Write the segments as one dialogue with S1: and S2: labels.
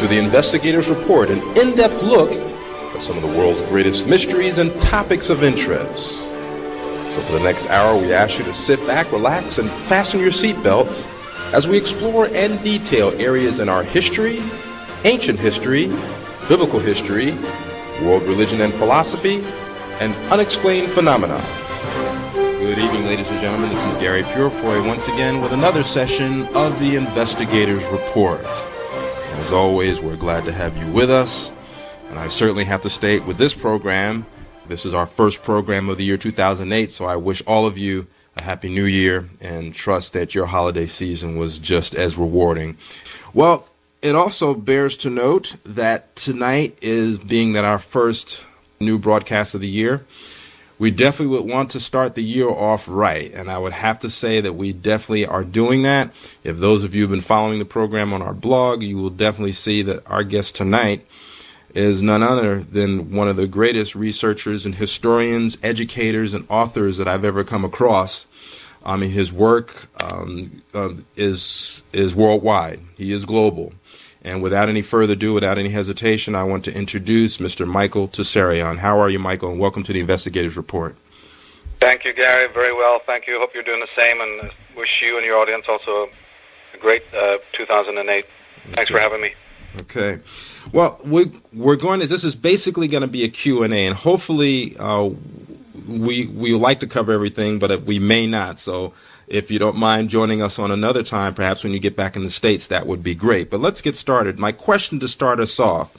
S1: to the Investigators Report, an in-depth look at some of the world's greatest mysteries and topics of interest. So for the next hour, we ask you to sit back, relax, and fasten your seatbelts as we explore and detail areas in our history, ancient history, biblical history, world religion and philosophy, and unexplained phenomena. Good evening, ladies and gentlemen. This is Gary Purefoy once again with another session of the Investigators Report. As always, we're glad to have you with us. And I certainly have to state with this program, this is our first program of the year 2008, so I wish all of you a Happy New Year and trust that your holiday season was just as rewarding. Well, it also bears to note that tonight is being that our first new broadcast of the year. We definitely would want to start the year off right, and I would have to say that we definitely are doing that. If those of you who have been following the program on our blog, you will definitely see that our guest tonight is none other than one of the greatest researchers and historians, educators, and authors that I've ever come across. I mean, his work is worldwide. He is global. And without any further ado, without any hesitation, I want to introduce Mr. Michael Tsarion. How are you, Michael? And welcome to the Investigators Report.
S2: Thank you, Gary. Very well. Thank you. Hope you're doing the same, and wish you and your audience also a great 2008. Thanks for having me.
S1: Okay. Well, we're going to, this is basically going to be a Q&A, and hopefully we like to cover everything, but we may not. So if you don't mind joining us on another time, perhaps when you get back in the States, that would be great. But let's get started. My question to start us off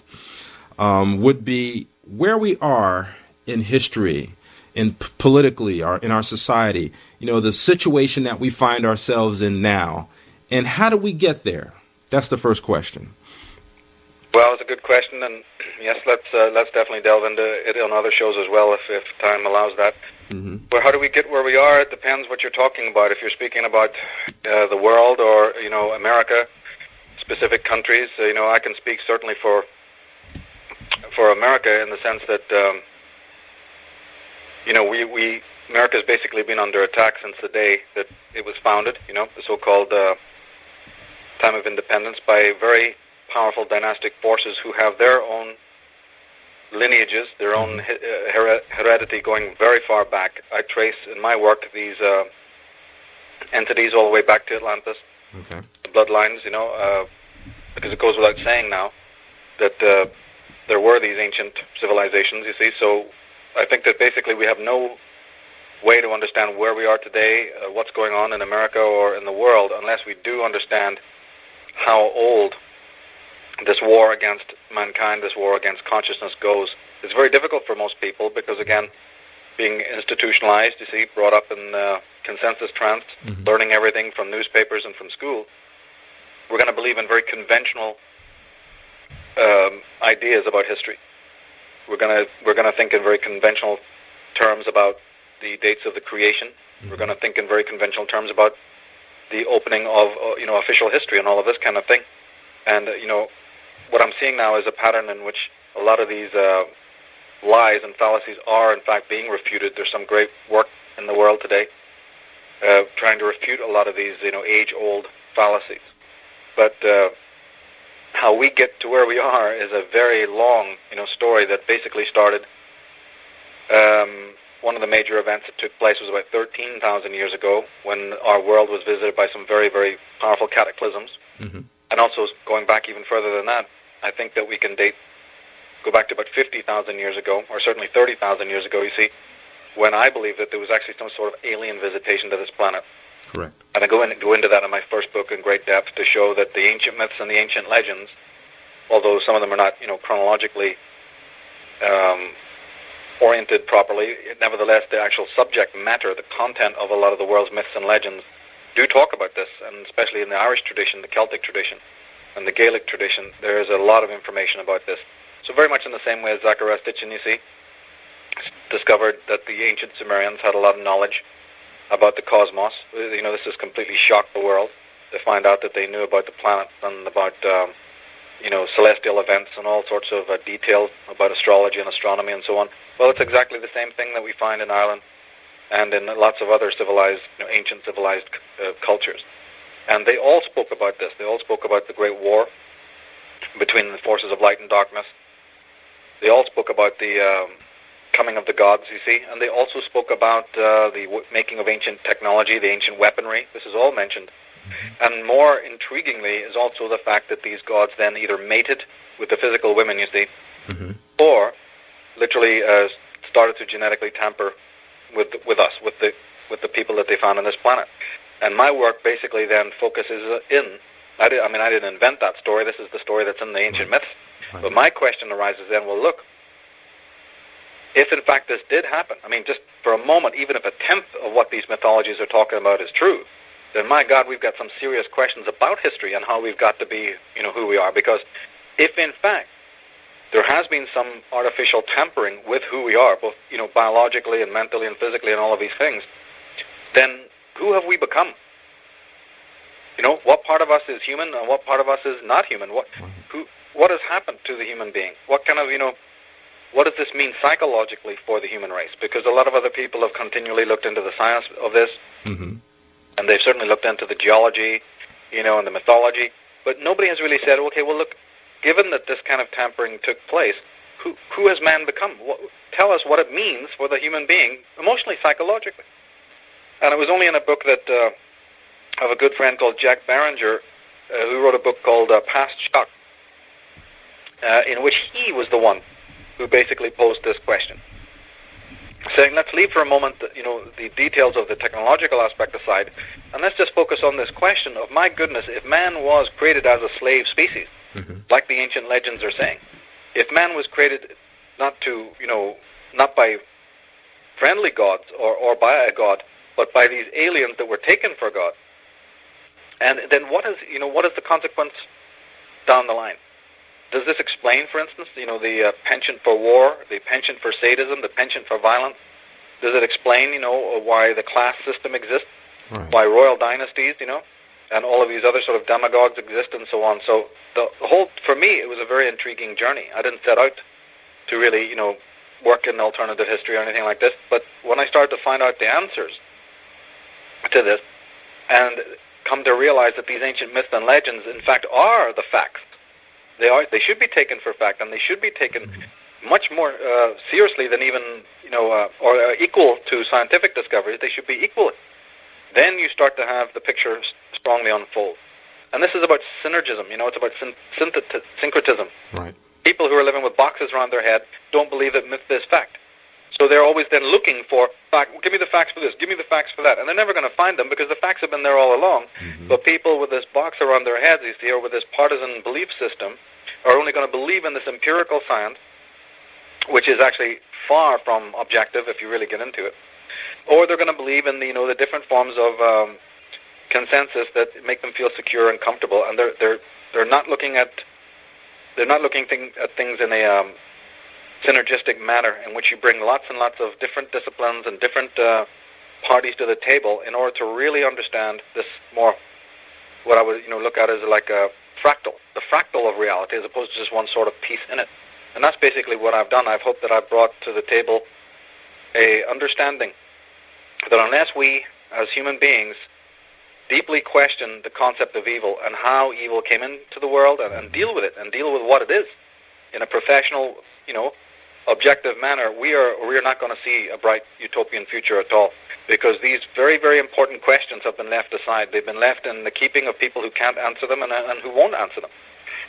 S1: would be where we are in history, politically, or in our society, you know, the situation that we find ourselves in now, and how do we get there? That's the first question.
S2: Well, it's a good question, and yes, let's definitely delve into it on other shows as well if time allows that. Mm-hmm. But how do we get where we are? It depends what you're talking about. If you're speaking about the world or, you know, America, specific countries, you know, I can speak certainly for America in the sense that, you know, America has basically been under attack since the day that it was founded, you know, the so-called time of independence by very powerful dynastic forces who have their own lineages, their own heredity going very far back. I trace in my work these entities all the way back to Atlantis, the bloodlines, you know, because it goes without saying now that there were these ancient civilizations, you see. So I think that basically we have no way to understand where we are today, what's going on in America or in the world, unless we do understand how old this war against mankind, this war against consciousness goes. It's very difficult for most people because, again, being institutionalized, you see, brought up in consensus trance, learning everything from newspapers and from school, we're going to believe in very conventional ideas about history. We're going to think in very conventional terms about the dates of the creation. We're going to think in very conventional terms about the opening of you know, official history and all of this kind of thing. And you know, what I'm seeing now is a pattern in which a lot of these lies and fallacies are, in fact, being refuted. There's some great work in the world today trying to refute a lot of these, you know, age-old fallacies. But how we get to where we are is a very long, you know, story that basically started. One of the major events that took place was about 13,000 years ago when our world was visited by some very, very powerful cataclysms. And also, going back even further than that, I think that we can go back to about 50,000 years ago, or certainly 30,000 years ago, you see, when I believe that there was actually some sort of alien visitation to this planet.
S1: Correct.
S2: And I go into that in my first book in great depth to show that the ancient myths and the ancient legends, although some of them are not, you know, chronologically oriented properly, nevertheless, the actual subject matter, the content of a lot of the world's myths and legends do talk about this, and especially in the Irish tradition, the Celtic tradition, and the Gaelic tradition, there is a lot of information about this. So very much in the same way as Zacharias Sitchin, you see, discovered that the ancient Sumerians had a lot of knowledge about the cosmos. You know, this has completely shocked the world to find out that they knew about the planets and about, you know, celestial events and all sorts of details about astrology and astronomy and so on. Well, it's exactly the same thing that we find in Ireland and in lots of other civilized, you know, ancient civilized cultures. And they all spoke about this. They all spoke about the Great War between the forces of light and darkness. They all spoke about the coming of the gods, you see, and they also spoke about the making of ancient technology, the ancient weaponry. This is all mentioned. And more intriguingly is also the fact that these gods then either mated with the physical women, you see, or literally started to genetically tamper with us, with the people that they found on this planet. And my work basically then focuses I didn't invent that story. This is the story that's in the ancient myths. But my question arises then, well, look, if in fact this did happen, I mean, just for a moment, even if a tenth of what these mythologies are talking about is true, then my God, we've got some serious questions about history and how we've got to be, who we are. Because if in fact there has been some artificial tampering with who we are, both, biologically and mentally and physically and all of these things, then who have we become? What part of us is human and what part of us is not human? What has happened to the human being? What kind of, what does this mean psychologically for the human race? Because a lot of other people have continually looked into the science of this, and they've certainly looked into the geology, and the mythology, but nobody has really said, okay, well, look, given that this kind of tampering took place, who has man become? Tell us what it means for the human being, emotionally, psychologically. And it was only in a book that of a good friend called Jack Barringer, who wrote a book called Past Shock, in which he was the one who basically posed this question, saying, let's leave for a moment the details of the technological aspect aside, and let's just focus on this question of, my goodness, if man was created as a slave species, like the ancient legends are saying, if man was created not by friendly gods or by a god, but by these aliens that were taken for God, and then what is the consequence down the line? Does this explain, for instance, the penchant for war, the penchant for sadism, the penchant for violence? Does it explain, why the class system exists, why royal dynasties, and all of these other sort of demagogues exist and so on? So the whole, for me, it was a very intriguing journey. I didn't set out to really, work in alternative history or anything like this, but when I started to find out the answers to this and come to realize that these ancient myths and legends, in fact, are the facts, they should be taken for fact, and they should be taken much more seriously than even, or equal to scientific discoveries. They should be equal. Then you start to have the picture strongly unfold. And this is about synergism, it's about syncretism.
S1: Right.
S2: People who are living with boxes around their head don't believe that myth is fact. So they're always then looking for, give me the facts for this, give me the facts for that. And they're never going to find them because the facts have been there all along. But people with this box around their heads, you see, or with this partisan belief system, are only going to believe in this empirical science, which is actually far from objective if you really get into it. Or they're going to believe in the different forms of consensus that make them feel secure and comfortable. And they're not looking at things in a synergistic manner in which you bring lots and lots of different disciplines and different parties to the table in order to really understand this more, what I would look at as like a fractal, the fractal of reality, as opposed to just one sort of piece in it. And that's basically what I've done. I've hoped that I've brought to the table a understanding that unless we, as human beings, deeply question the concept of evil and how evil came into the world and deal with it and deal with what it is in a professional, objective manner, we are not going to see a bright utopian future at all, because these very, very important questions have been left aside. They've been left in the keeping of people who can't answer them and who won't answer them.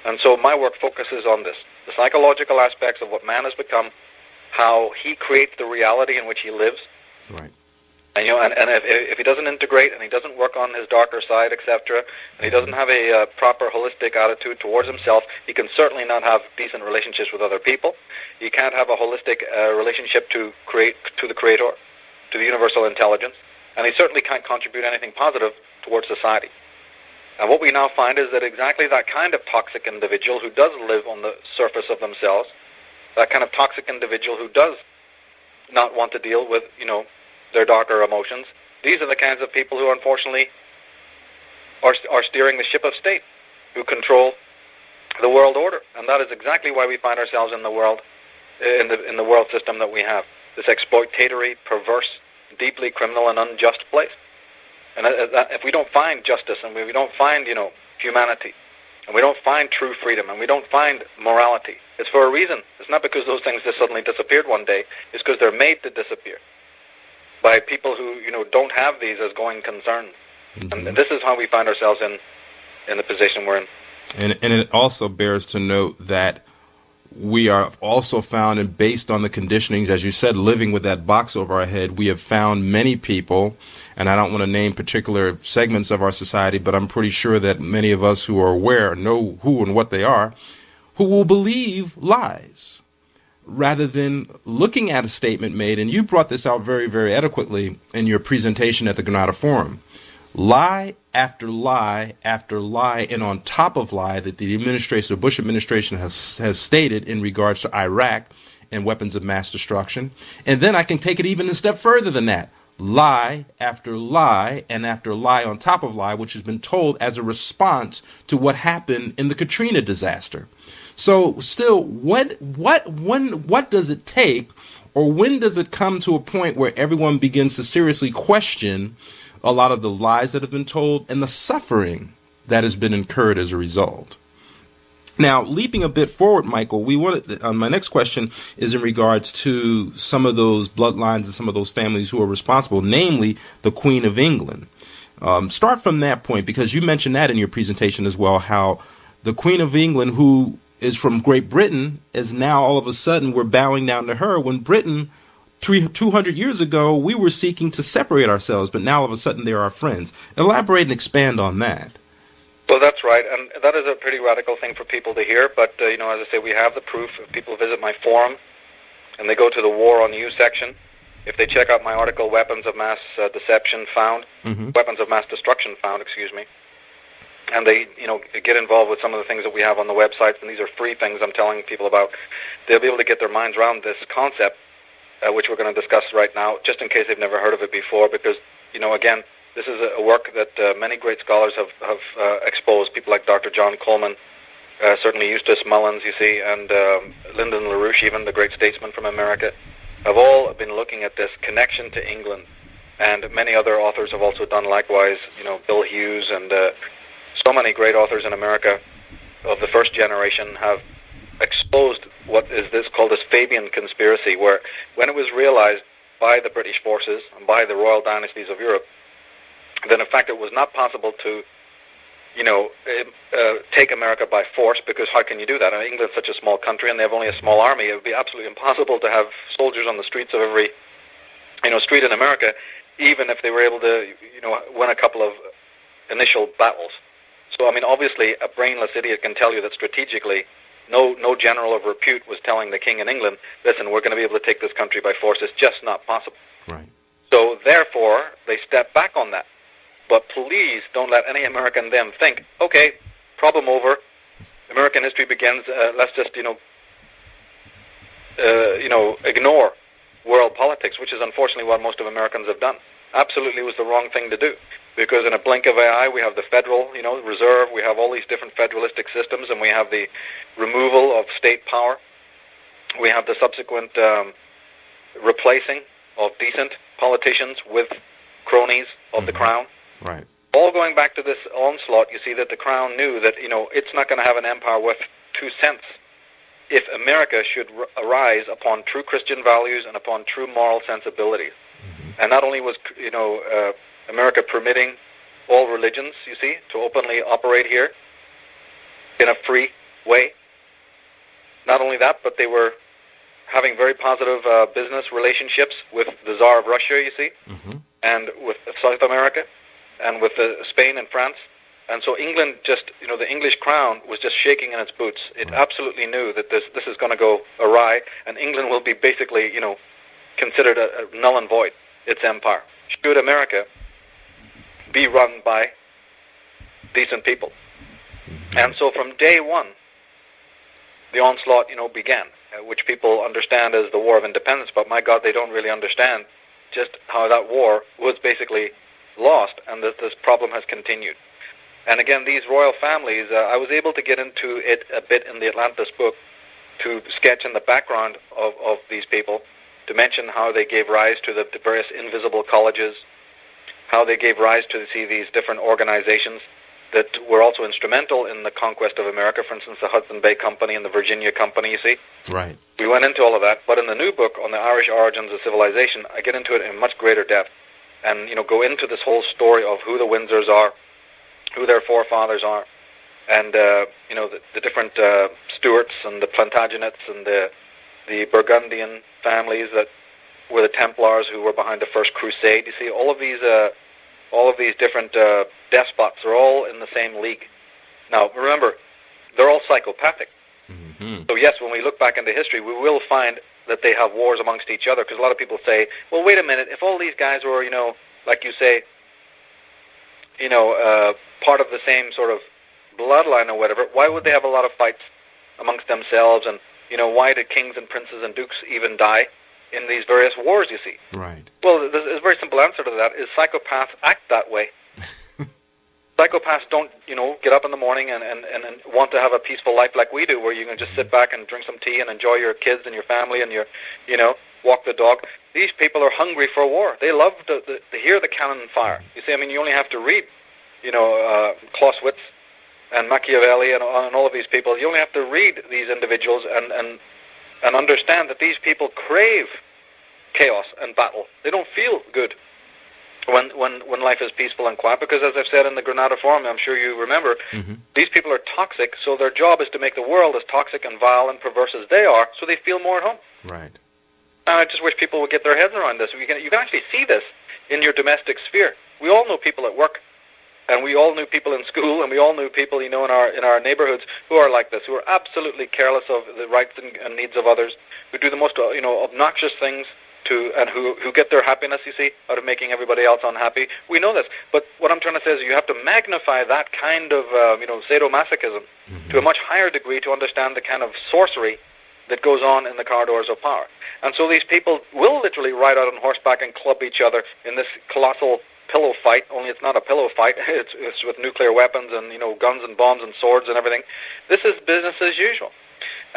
S2: And so my work focuses on this, the psychological aspects of what man has become, how he creates the reality in which he lives.
S1: Right.
S2: And, if he doesn't integrate and he doesn't work on his darker side, etc., and he doesn't have a proper holistic attitude towards himself, he can certainly not have decent relationships with other people. He can't have a holistic relationship to the Creator, to the universal intelligence, and he certainly can't contribute anything positive towards society. And what we now find is that exactly that kind of toxic individual who does live on the surface of themselves, that kind of toxic individual who does not want to deal with, their darker emotions, these are the kinds of people who unfortunately are steering the ship of state, who control the world order. And that is exactly why we find ourselves in the world system that we have, this exploitatory, perverse, deeply criminal and unjust place. And if we don't find justice and we don't find, humanity and we don't find true freedom, and we don't find morality, it's for a reason. It's not because those things just suddenly disappeared one day. It's because they're made to disappear by people who, don't have these as going concerns. Mm-hmm. And this is how we find ourselves in the position we're in.
S1: And it also bears to note that we are also found, and based on the conditionings, as you said, living with that box over our head, we have found many people, and I don't want to name particular segments of our society, but I'm pretty sure that many of us who are aware know who and what they are, who will believe lies rather than looking at a statement made. And you brought this out very, very adequately in your presentation at the Granada Forum. Lie after lie after lie, and on top of lie that the administration, the Bush administration has stated in regards to Iraq and weapons of mass destruction. And then I can take it even a step further than that. Lie after lie and after lie on top of lie, which has been told as a response to what happened in the Katrina disaster. So still, what does it take, or when does it come to a point where everyone begins to seriously question a lot of the lies that have been told and the suffering that has been incurred as a result? Now, leaping a bit forward, Michael, my next question is in regards to some of those bloodlines and some of those families who are responsible, namely the Queen of England. Start from that point, because you mentioned that in your presentation as well, how the Queen of England, who is from Great Britain, is now all of a sudden we're bowing down to her, when Britain 200 years ago, we were seeking to separate ourselves, but now all of a sudden they're our friends. Elaborate and expand on that.
S2: Well, that's right, and that is a pretty radical thing for people to hear, but, as I say, we have the proof. If people visit my forum, and they go to the War on You section, if they check out my article, Weapons of Mass Deception Found, Weapons of Mass Destruction Found, and they, get involved with some of the things that we have on the websites, and these are free things I'm telling people about, they'll be able to get their minds around this concept, which we're going to discuss right now, just in case they've never heard of it before, because, again, this is a work that many great scholars have exposed, people like Dr. John Coleman, certainly Eustace Mullins, and Lyndon LaRouche, even the great statesman from America, have all been looking at this connection to England, and many other authors have also done likewise, Bill Hughes, and so many great authors in America of the first generation have exposed what is called this Fabian conspiracy, where when it was realized by the British forces and by the royal dynasties of Europe, then in fact it was not possible to, take America by force, because how can you do that? I mean, England's such a small country and they have only a small army. It would be absolutely impossible to have soldiers on the streets of every, street in America, even if they were able to, win a couple of initial battles. So, I mean, obviously a brainless idiot can tell you that strategically no general of repute was telling the king in England, listen, we're going to be able to take this country by force. It's just not possible.
S1: Right. So,
S2: therefore, they step back on that. But please don't let any American then think, okay, problem over, American history begins, let's just, ignore world politics, which is unfortunately what most of Americans have done. Absolutely was the wrong thing to do, because in a blink of an eye, we have the federal, reserve, we have all these different federalistic systems, and we have the removal of state power. We have the subsequent replacing of decent politicians with cronies of the crown.
S1: Right.
S2: All going back to this onslaught, you see that the crown knew that, it's not going to have an empire worth 2 cents if America should arise upon true Christian values and upon true moral sensibilities. And not only was, America permitting all religions, you see, to openly operate here in a free way. Not only that, but they were having very positive business relationships with the Tsar of Russia, you see, and with South America, and with Spain and France. And so England just, the English crown was just shaking in its boots. It absolutely knew that this is going to go awry, and England will be basically, considered a null and void, its empire. Should America be run by decent people? And so from day one, the onslaught, began, which people understand as the War of Independence, but my God, they don't really understand just how that war was basically lost, and that this problem has continued. And again, these royal families, I was able to get into it a bit in the Atlantis book to sketch in the background of these people, to mention how they gave rise to the various invisible colleges, how they gave rise to these different organizations that were also instrumental in the conquest of America, for instance, the Hudson Bay Company and the Virginia Company, you see.
S1: Right.
S2: We went into all of that, but in the new book on the Irish origins of civilization, I get into it in much greater depth and, go into this whole story of who the Windsors are, who their forefathers are, and, the different Stuarts and the Plantagenets and the Burgundian families that were the Templars who were behind the First Crusade. You see, all of these different despots are all in the same league. Now, remember, they're all psychopathic.
S1: Mm-hmm.
S2: So yes, when we look back into history, we will find that they have wars amongst each other, because a lot of people say, well, wait a minute, if all these guys were, like you say, part of the same sort of bloodline or whatever, why would they have a lot of fights amongst themselves? And, why did kings and princes and dukes even die in these various wars, you see?
S1: Right.
S2: Well, there's a very simple answer to that, is psychopaths act that way. Psychopaths don't, get up in the morning and want to have a peaceful life like we do, where you can just sit back and drink some tea and enjoy your kids and your family and walk the dog. These people are hungry for war. They love to hear the cannon fire. You see, you only have to read, Clausewitz and Machiavelli and all of these people. You only have to read these individuals and understand that these people crave chaos and battle. They don't feel good when life is peaceful and quiet, because as I've said in the Granada Forum, I'm sure you remember, these people are toxic, so their job is to make the world as toxic and vile and perverse as they are, so they feel more at home.
S1: Right.
S2: And I just wish people would get their heads around this. You can actually see this in your domestic sphere. We all know people at work, and we all knew people in school, and we all knew people, in our neighborhoods who are like this, who are absolutely careless of the rights and needs of others, who do the most, obnoxious things, and who get their happiness, you see, out of making everybody else unhappy. We know this. But what I'm trying to say is you have to magnify that kind of, sadomasochism to a much higher degree to understand the kind of sorcery that goes on in the corridors of power. And so these people will literally ride out on horseback and club each other in this colossal pillow fight, only it's not a pillow fight. It's with nuclear weapons and, guns and bombs and swords and everything. This is business as usual.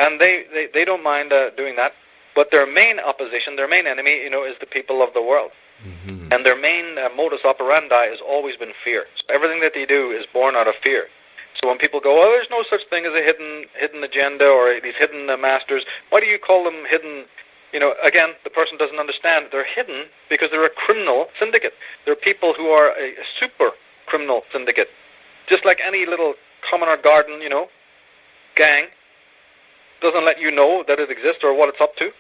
S2: And they don't mind doing that. But their main opposition, their main enemy, is the people of the world. Mm-hmm. And their main modus operandi has always been fear. So everything that they do is born out of fear. So when people go, oh, there's no such thing as a hidden agenda or these hidden masters, why do you call them hidden? Again, the person doesn't understand. They're hidden because they're a criminal syndicate. They're people who are a super criminal syndicate. Just like any little common or garden, gang doesn't let you know that it exists or what it's up to.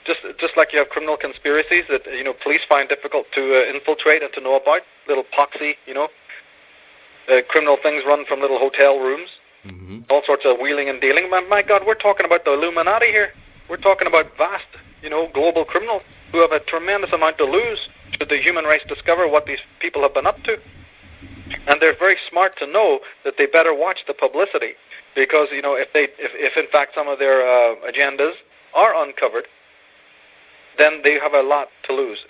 S2: Just like you have criminal conspiracies that police find difficult to infiltrate and to know about, little poxy, criminal things run from little hotel rooms, all sorts of wheeling and dealing. My God, we're talking about the Illuminati here. We're talking about vast, global criminals who have a tremendous amount to lose should the human race discover what these people have been up to. And they're very smart to know that they better watch the publicity, because if in fact some of their agendas are uncovered, then they have a lot to lose.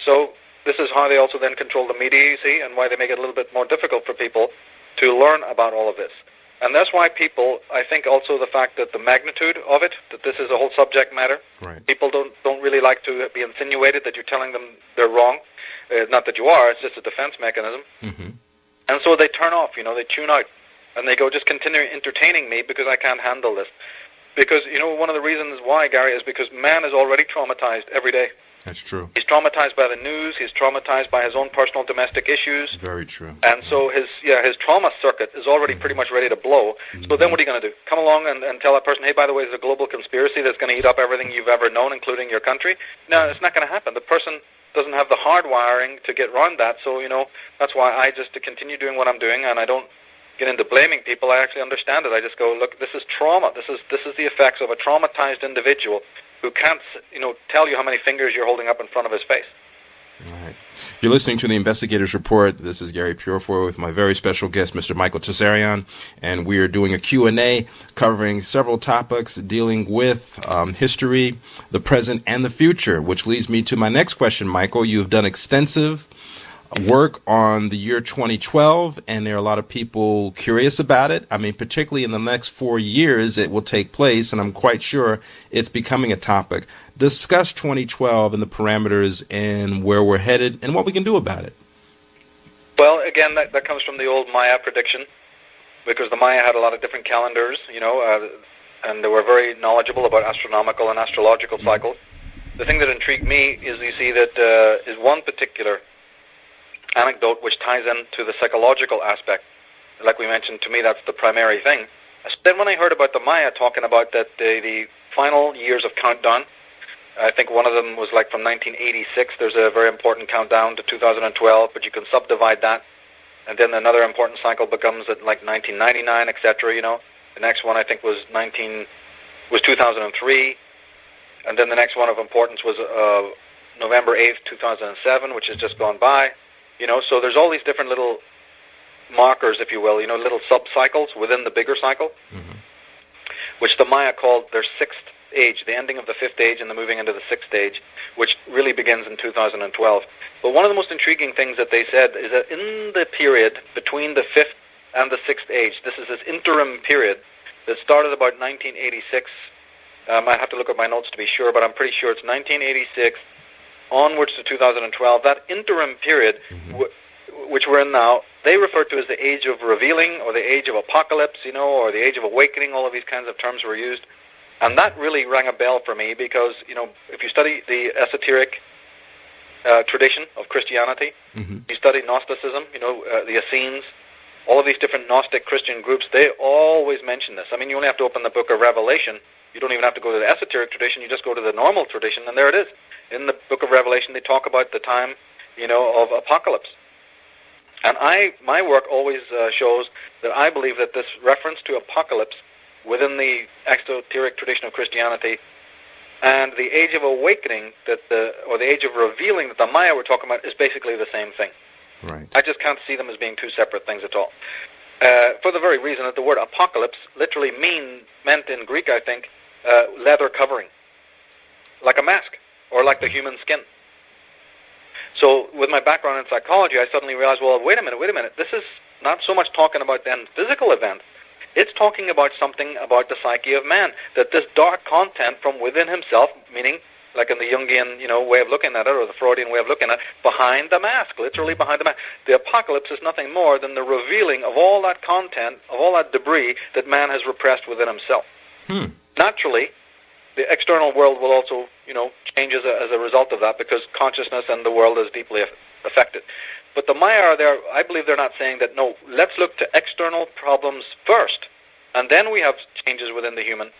S2: So this is how they also then control the media, you see, and why they make it a little bit more difficult for people to learn about all of this. And that's why people, I think also the fact that the magnitude of it, that this is a whole subject matter,
S1: right.
S2: People don't really like to be insinuated that you're telling them they're wrong. Not that you are, it's just a defense mechanism. Mm-hmm. And so they turn off, they tune out. And they go, just continue entertaining me because I can't handle this. Because, one of the reasons why, Gary, is because man is already traumatized every day.
S1: That's true.
S2: He's traumatized by the news. He's traumatized by his own personal domestic issues.
S1: Very true.
S2: And so his trauma circuit is already pretty much ready to blow. So then what are you going to do? Come along and tell that person, hey, by the way, there's a global conspiracy that's going to eat up everything you've ever known, including your country? No, it's not going to happen. The person doesn't have the hard wiring to get around that. So, that's why I just continue doing what I'm doing, and I don't get into blaming people. I actually understand it. I just go, look, this is trauma. This is the effects of a traumatized individual who can't, tell you how many fingers you're holding up in front of his face.
S1: All right. You're listening to the Investigators Report. This is Gary Purefoy with my very special guest, Mr. Michael Tsarion, and we are doing a Q&A covering several topics dealing with history, the present, and the future, which leads me to my next question, Michael. You've done extensive work on the year 2012, and there are a lot of people curious about it. I mean, particularly in the next 4 years, it will take place, and I'm quite sure it's becoming a topic. Discuss 2012 and the parameters and where we're headed and what we can do about it.
S2: Well, again, that comes from the old Maya prediction. because the Maya had a lot of different calendars, and they were very knowledgeable about astronomical and astrological cycles. The thing that intrigued me is you see that is one particular anecdote which ties into the psychological aspect. Like we mentioned, to me that's the primary thing. Then when I heard about the Maya talking about that the final years of countdown, I think one of them was like from 1986. There's a very important countdown to 2012, but you can subdivide that. And then another important cycle becomes at like 1999, etc. The next one I think was 2003, and then the next one of importance was November 8th, 2007, which has just gone by. So there's all these different little markers, if you will, little sub-cycles within the bigger cycle, which the Maya called their sixth age, the ending of the fifth age and the moving into the sixth age, which really begins in 2012. But one of the most intriguing things that they said is that in the period between the fifth and the sixth age, this is this interim period that started about 1986. I might have to look at my notes to be sure, but I'm pretty sure it's 1986 onwards to 2012. That interim period, which we're in now, they refer to as the age of revealing or the age of apocalypse, or the age of awakening. All of these kinds of terms were used. And that really rang a bell for me because, if you study the esoteric tradition of Christianity, you study Gnosticism, the Essenes, all of these different Gnostic Christian groups, they always mention this. I mean, you only have to open the book of Revelation. You don't even have to go to the esoteric tradition. You just go to the normal tradition, and there it is. In the book of Revelation, they talk about the time, of apocalypse. And my work always shows that I believe that this reference to apocalypse within the esoteric tradition of Christianity and the age of awakening or the age of revealing that the Maya were talking about is basically the same thing.
S3: Right.
S2: I just can't see them as being two separate things at all. For the very reason that the word apocalypse literally meant in Greek, I think, leather covering, like a mask or like the human skin. So with my background in psychology, I suddenly realized, well, wait a minute, this is not so much talking about then physical events. It's talking about something about the psyche of man, that this dark content from within himself, meaning like in the Jungian, way of looking at it, or the Freudian way of looking at it, behind the mask, literally behind the mask. The apocalypse is nothing more than the revealing of all that content, of all that debris that man has repressed within himself. Naturally, the external world will also, change as a result of that because consciousness and the world is deeply affected. But the Maya are there, I believe they're not saying that, no, let's look to external problems first, and then we have changes within the human.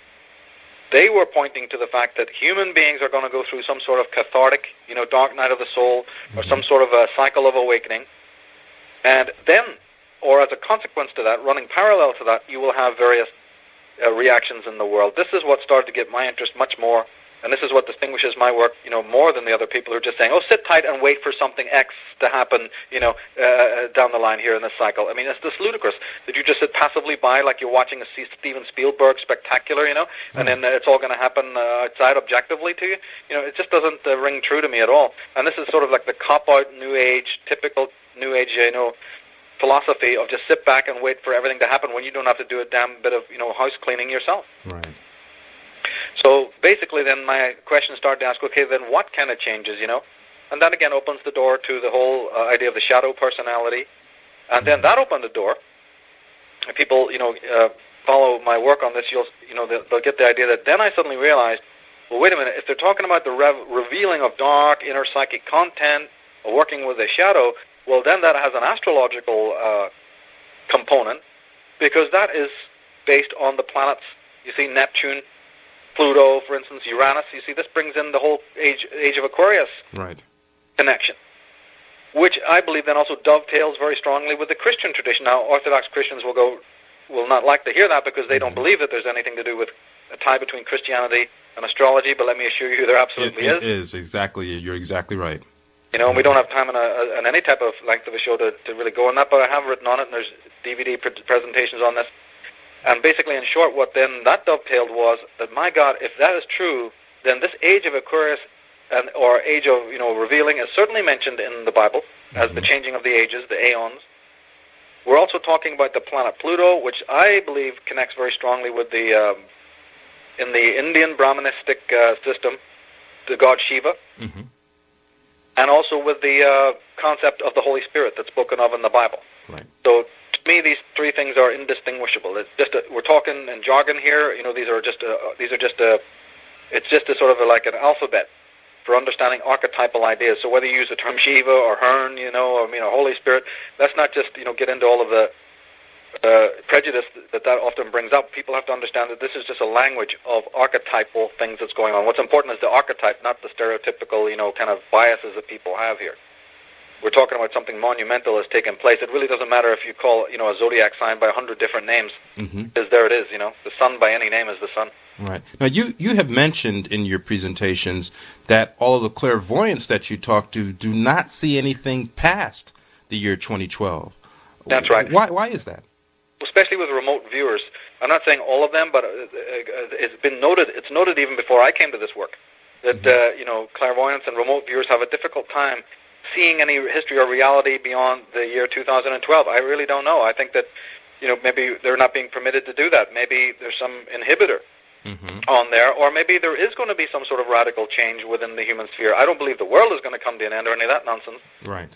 S2: They were pointing to the fact that human beings are going to go through some sort of cathartic, dark night of the soul, or some sort of a cycle of awakening. And then, or as a consequence to that, running parallel to that, you will have various reactions in the world. This is what started to get my interest much more, and this is what distinguishes my work, more than the other people who are just saying, oh, sit tight and wait for something X to happen, down the line here in this cycle. I mean, it's just ludicrous that you just sit passively by like you're watching a Steven Spielberg spectacular, and then it's all going to happen outside objectively to you. It just doesn't ring true to me at all. And this is sort of like the cop-out New Age, typical New Age, philosophy of just sit back and wait for everything to happen when you don't have to do a damn bit of, house cleaning yourself.
S3: Right.
S2: So basically then my question started to ask, okay, then what kind of changes, And that again opens the door to the whole idea of the shadow personality. And then that opened the door. If people, follow my work on this, they'll get the idea that then I suddenly realized, well, wait a minute, if they're talking about the revealing of dark inner psychic content or working with a shadow, well, then that has an astrological component because that is based on the planets. You see Neptune, Pluto, for instance, Uranus. You see, this brings in the whole age of Aquarius connection, which I believe then also dovetails very strongly with the Christian tradition. Now, Orthodox Christians will not like to hear that because they don't believe that there's anything to do with a tie between Christianity and astrology, but let me assure you there absolutely is.
S3: It is, exactly. You're exactly right.
S2: And we don't have time in any type of length of a show to really go on that, but I have written on it, and there's DVD presentations on this. And basically, in short, what then that dovetailed was that, my God, if that is true, then this age of Aquarius or age of revealing is certainly mentioned in the Bible as the changing of the ages, the aeons. We're also talking about the planet Pluto, which I believe connects very strongly with the in the Indian Brahmanistic system, the god Shiva. and also with the concept of the Holy Spirit that's spoken of in the Bible.
S3: Right.
S2: So to me, these three things are indistinguishable. It's just we're talking in jargon here. It's just a sort of like an alphabet for understanding archetypal ideas. So whether you use the term Shiva or Hern, or Holy Spirit, let's not just get into all of the prejudice that often brings up. People have to understand that this is just a language of archetypal things that's going on. What's important is the archetype, not the stereotypical, kind of biases that people have here. We're talking about something monumental has taken place. It really doesn't matter if you call, a zodiac sign by 100 different names, because there it is, the sun by any name is the sun.
S3: Right. Now, you have mentioned in your presentations that all of the clairvoyants that you talk to do not see anything past the year 2012.
S2: That's right.
S3: Why is that?
S2: Especially with remote viewers. I'm not saying all of them, but it's been noted. It's noted even before I came to this work that clairvoyants and remote viewers have a difficult time seeing any history or reality beyond the year 2012. I really don't know. I think that maybe they're not being permitted to do that. Maybe there's some inhibitor on there, or maybe there is going to be some sort of radical change within the human sphere. I don't believe the world is going to come to an end or any of that nonsense.
S3: Right.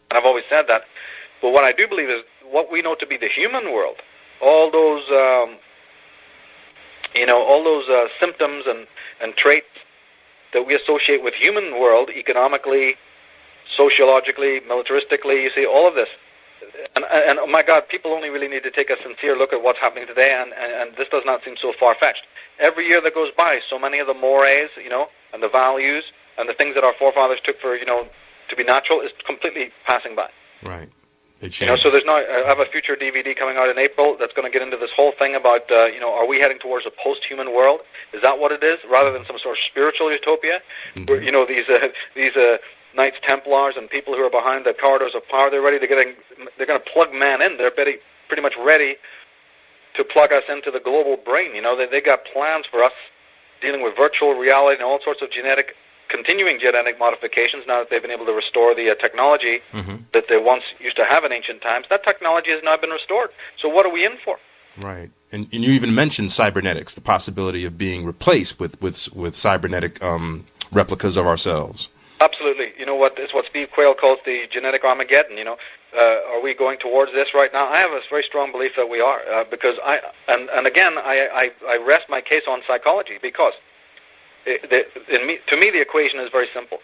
S2: And I've always said that. But what I do believe is what we know to be the human world, all those symptoms and traits that we associate with human world, economically, sociologically, militaristically, you see, all of this. And oh my God, people only really need to take a sincere look at what's happening today, and this does not seem so far-fetched. Every year that goes by, so many of the mores, and the values, and the things that our forefathers took for, to be natural is completely passing by.
S3: Right.
S2: So there's I have a future DVD coming out in April that's going to get into this whole thing about, are we heading towards a post-human world? Is that what it is, rather than some sort of spiritual utopia? Where, these Knights Templars and people who are behind the corridors of power, they're going to plug man in. They're pretty much ready to plug us into the global brain. They got plans for us dealing with virtual reality and all sorts of continuing genetic modifications now that they've been able to restore the technology that they once used to have in ancient times. That technology has now been restored. So what are we in for?
S3: Right. And you even mentioned cybernetics, the possibility of being replaced with cybernetic replicas of ourselves.
S2: Absolutely. It's what Steve Quayle calls the genetic Armageddon. Are we going towards this right now? I have a very strong belief that we are, because I rest my case on psychology, because to me the equation is very simple.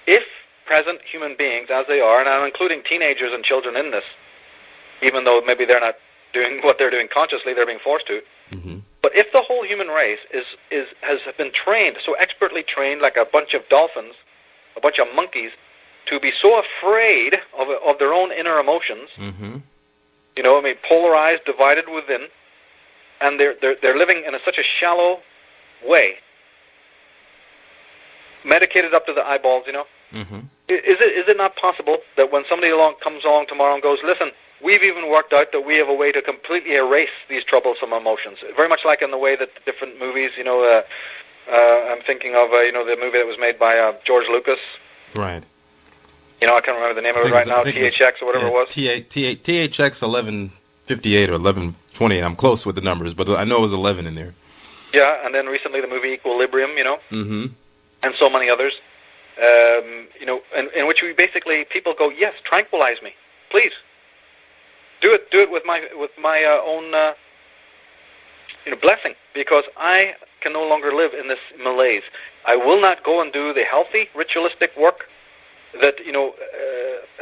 S2: If present human beings, as they are, and I'm including teenagers and children in this, even though maybe they're not doing what they're doing consciously, they're being forced to. But if the whole human race has been trained, so expertly trained, like a bunch of dolphins, a bunch of monkeys, to be so afraid of their own inner emotions, polarized, divided within, and they're living in such a shallow way, medicated up to the eyeballs, Is it not possible that when somebody comes along tomorrow and goes, listen, we've even worked out that we have a way to completely erase these troublesome emotions, very much like in the way that different movies, I'm thinking of, the movie that was made by George Lucas.
S3: Right.
S2: I can't remember the name of it right now, THX or whatever it was.
S3: THX 1158 or 1128. I'm close with the numbers, but I know it was 11 in there.
S2: Yeah, and then recently the movie Equilibrium, and so many others, in which we basically, people go, yes, tranquilize me, please. Do it with my own blessing, because I can no longer live in this malaise. I will not go and do the healthy ritualistic work that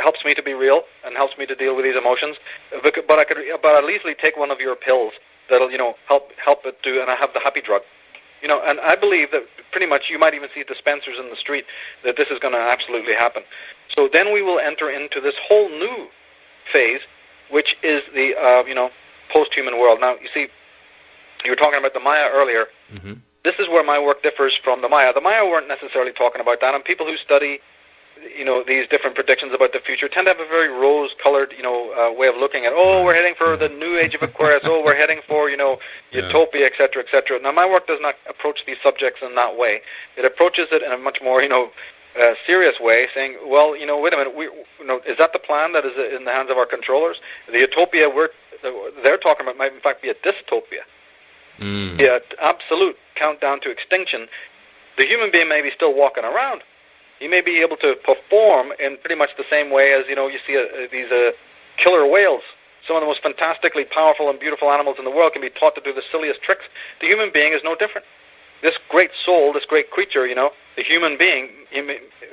S2: helps me to be real and helps me to deal with these emotions. But I'll easily take one of your pills that'll help it do, and I have the happy drug. And I believe that pretty much you might even see dispensers in the street that this is going to absolutely happen. So then we will enter into this whole new phase, which is the post-human world. Now, you see, you were talking about the Maya earlier. This is where my work differs from the Maya. The Maya weren't necessarily talking about that, and people who study, these different predictions about the future tend to have a very rose-colored, way of looking at, we're heading for the new age of Aquarius, we're heading for, utopia, et cetera, et cetera. Now, my work does not approach these subjects in that way. It approaches it in a much more, serious way, saying, well, wait a minute, is that the plan that is in the hands of our controllers? The utopia they're talking about might in fact be a dystopia. The absolute countdown to extinction. The human being may be still walking around, He may be able to perform in pretty much the same way as, you see these killer whales. Some of the most fantastically powerful and beautiful animals in the world can be taught to do the silliest tricks. The human being is no different. This great soul, this great creature, the human being,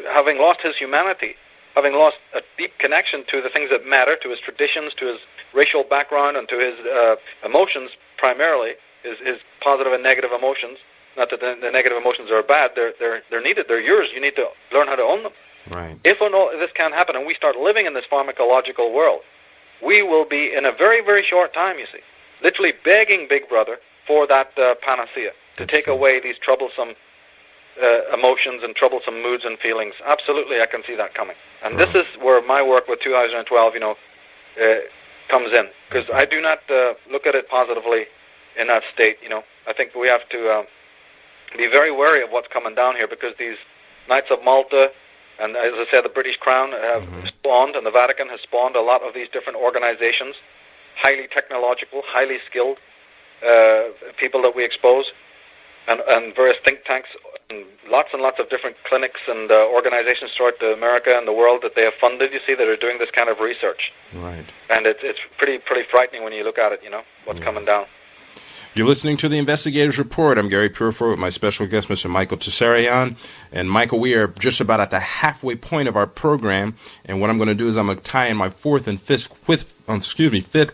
S2: having lost his humanity, having lost a deep connection to the things that matter, to his traditions, to his racial background, and to his emotions primarily, his positive and negative emotions. Not that the negative emotions are bad; they're needed. They're yours. You need to learn how to own them.
S3: Right.
S2: If this can't happen, and we start living in this pharmacological world, we will be in a very, very short time. You see, literally begging Big Brother for that panacea to take away these troublesome emotions and troublesome moods and feelings. Absolutely, I can see that coming. And this is where my work with 2012, comes in, because I do not look at it positively in that state. I think we have to be very wary of what's coming down here, because these Knights of Malta, and as I said, the British Crown have spawned, and the Vatican has spawned a lot of these different organizations, highly technological, highly skilled people that we expose, and various think tanks, and lots of different clinics and organizations throughout America and the world that they have funded, you see, that are doing this kind of research.
S3: Right.
S2: And it's pretty frightening when you look at it, what's coming down.
S3: You're listening to the Investigators Report. I'm Gary Purifoy with my special guest, Mr. Michael Tsarion. And Michael, we are just about at the halfway point of our program. And what I'm going to do is I'm going to tie in my fourth and fifth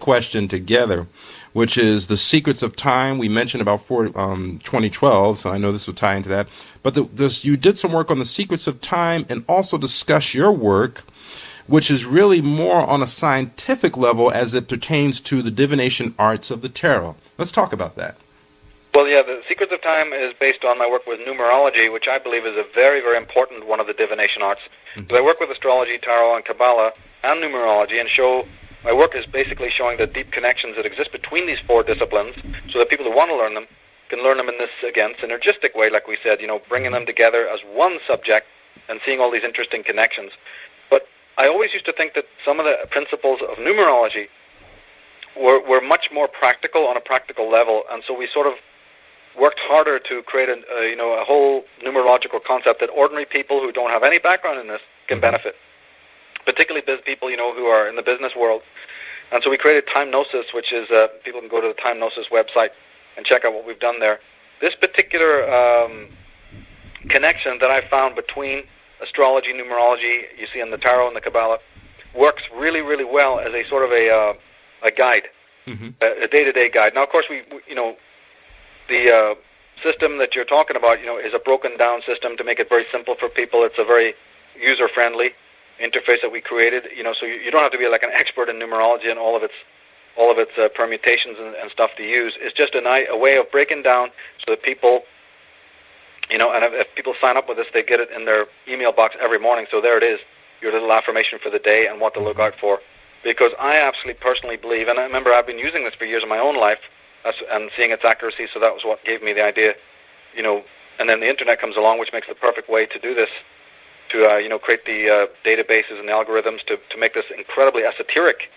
S3: question together, which is the secrets of time. We mentioned about 2012, so I know this will tie into that. But you did some work on the secrets of time, and also discuss your work, which is really more on a scientific level as it pertains to the divination arts of the tarot. Let's talk about that.
S2: Well, yeah, the Secrets of Time is based on my work with numerology, which I believe is a very, very important one of the divination arts. So I work with astrology, tarot, and Kabbalah, and numerology, and my work is basically showing the deep connections that exist between these four disciplines, so that people who want to learn them can learn them in this, again, synergistic way, like we said, bringing them together as one subject and seeing all these interesting connections. But I always used to think that some of the principles of numerology were much more practical on a practical level, and so we sort of worked harder to create a whole numerological concept that ordinary people who don't have any background in this can benefit, particularly people who are in the business world. And so we created Time Gnosis, which is people can go to the Time Gnosis website and check out what we've done there. This particular connection that I found between astrology, numerology, you see in the tarot and the Kabbalah, works really, really well as a sort of a guide, a day-to-day guide. Now, of course, the system that you're talking about, is a broken-down system to make it very simple for people. It's a very user-friendly interface that we created, so you don't have to be like an expert in numerology and all of its permutations and stuff to use. It's just a way of breaking down so that people, and if people sign up with us, they get it in their email box every morning. So there it is, your little affirmation for the day and what to look out for. Because I absolutely personally believe, and I remember I've been using this for years in my own life and seeing its accuracy, so that was what gave me the idea, and then the internet comes along, which makes the perfect way to do this, to create the databases and the algorithms to make this incredibly esoteric,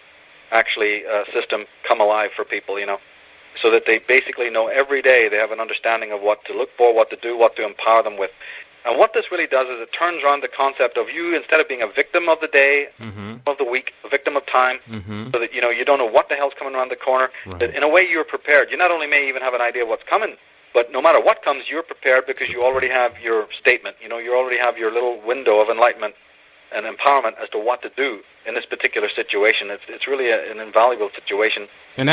S2: actually, system come alive for people, so that they basically know every day they have an understanding of what to look for, what to do, what to empower them with. And what this really does is it turns around the concept of you, instead of being a victim of the day, of the week, a victim of time, so that, you don't know what the hell's coming around the corner, that in a way you're prepared. You not only may even have an idea of what's coming, but no matter what comes, you're prepared because you already have your statement. You already have your little window of enlightenment and empowerment as to what to do in this particular situation. It's really an invaluable situation.
S3: And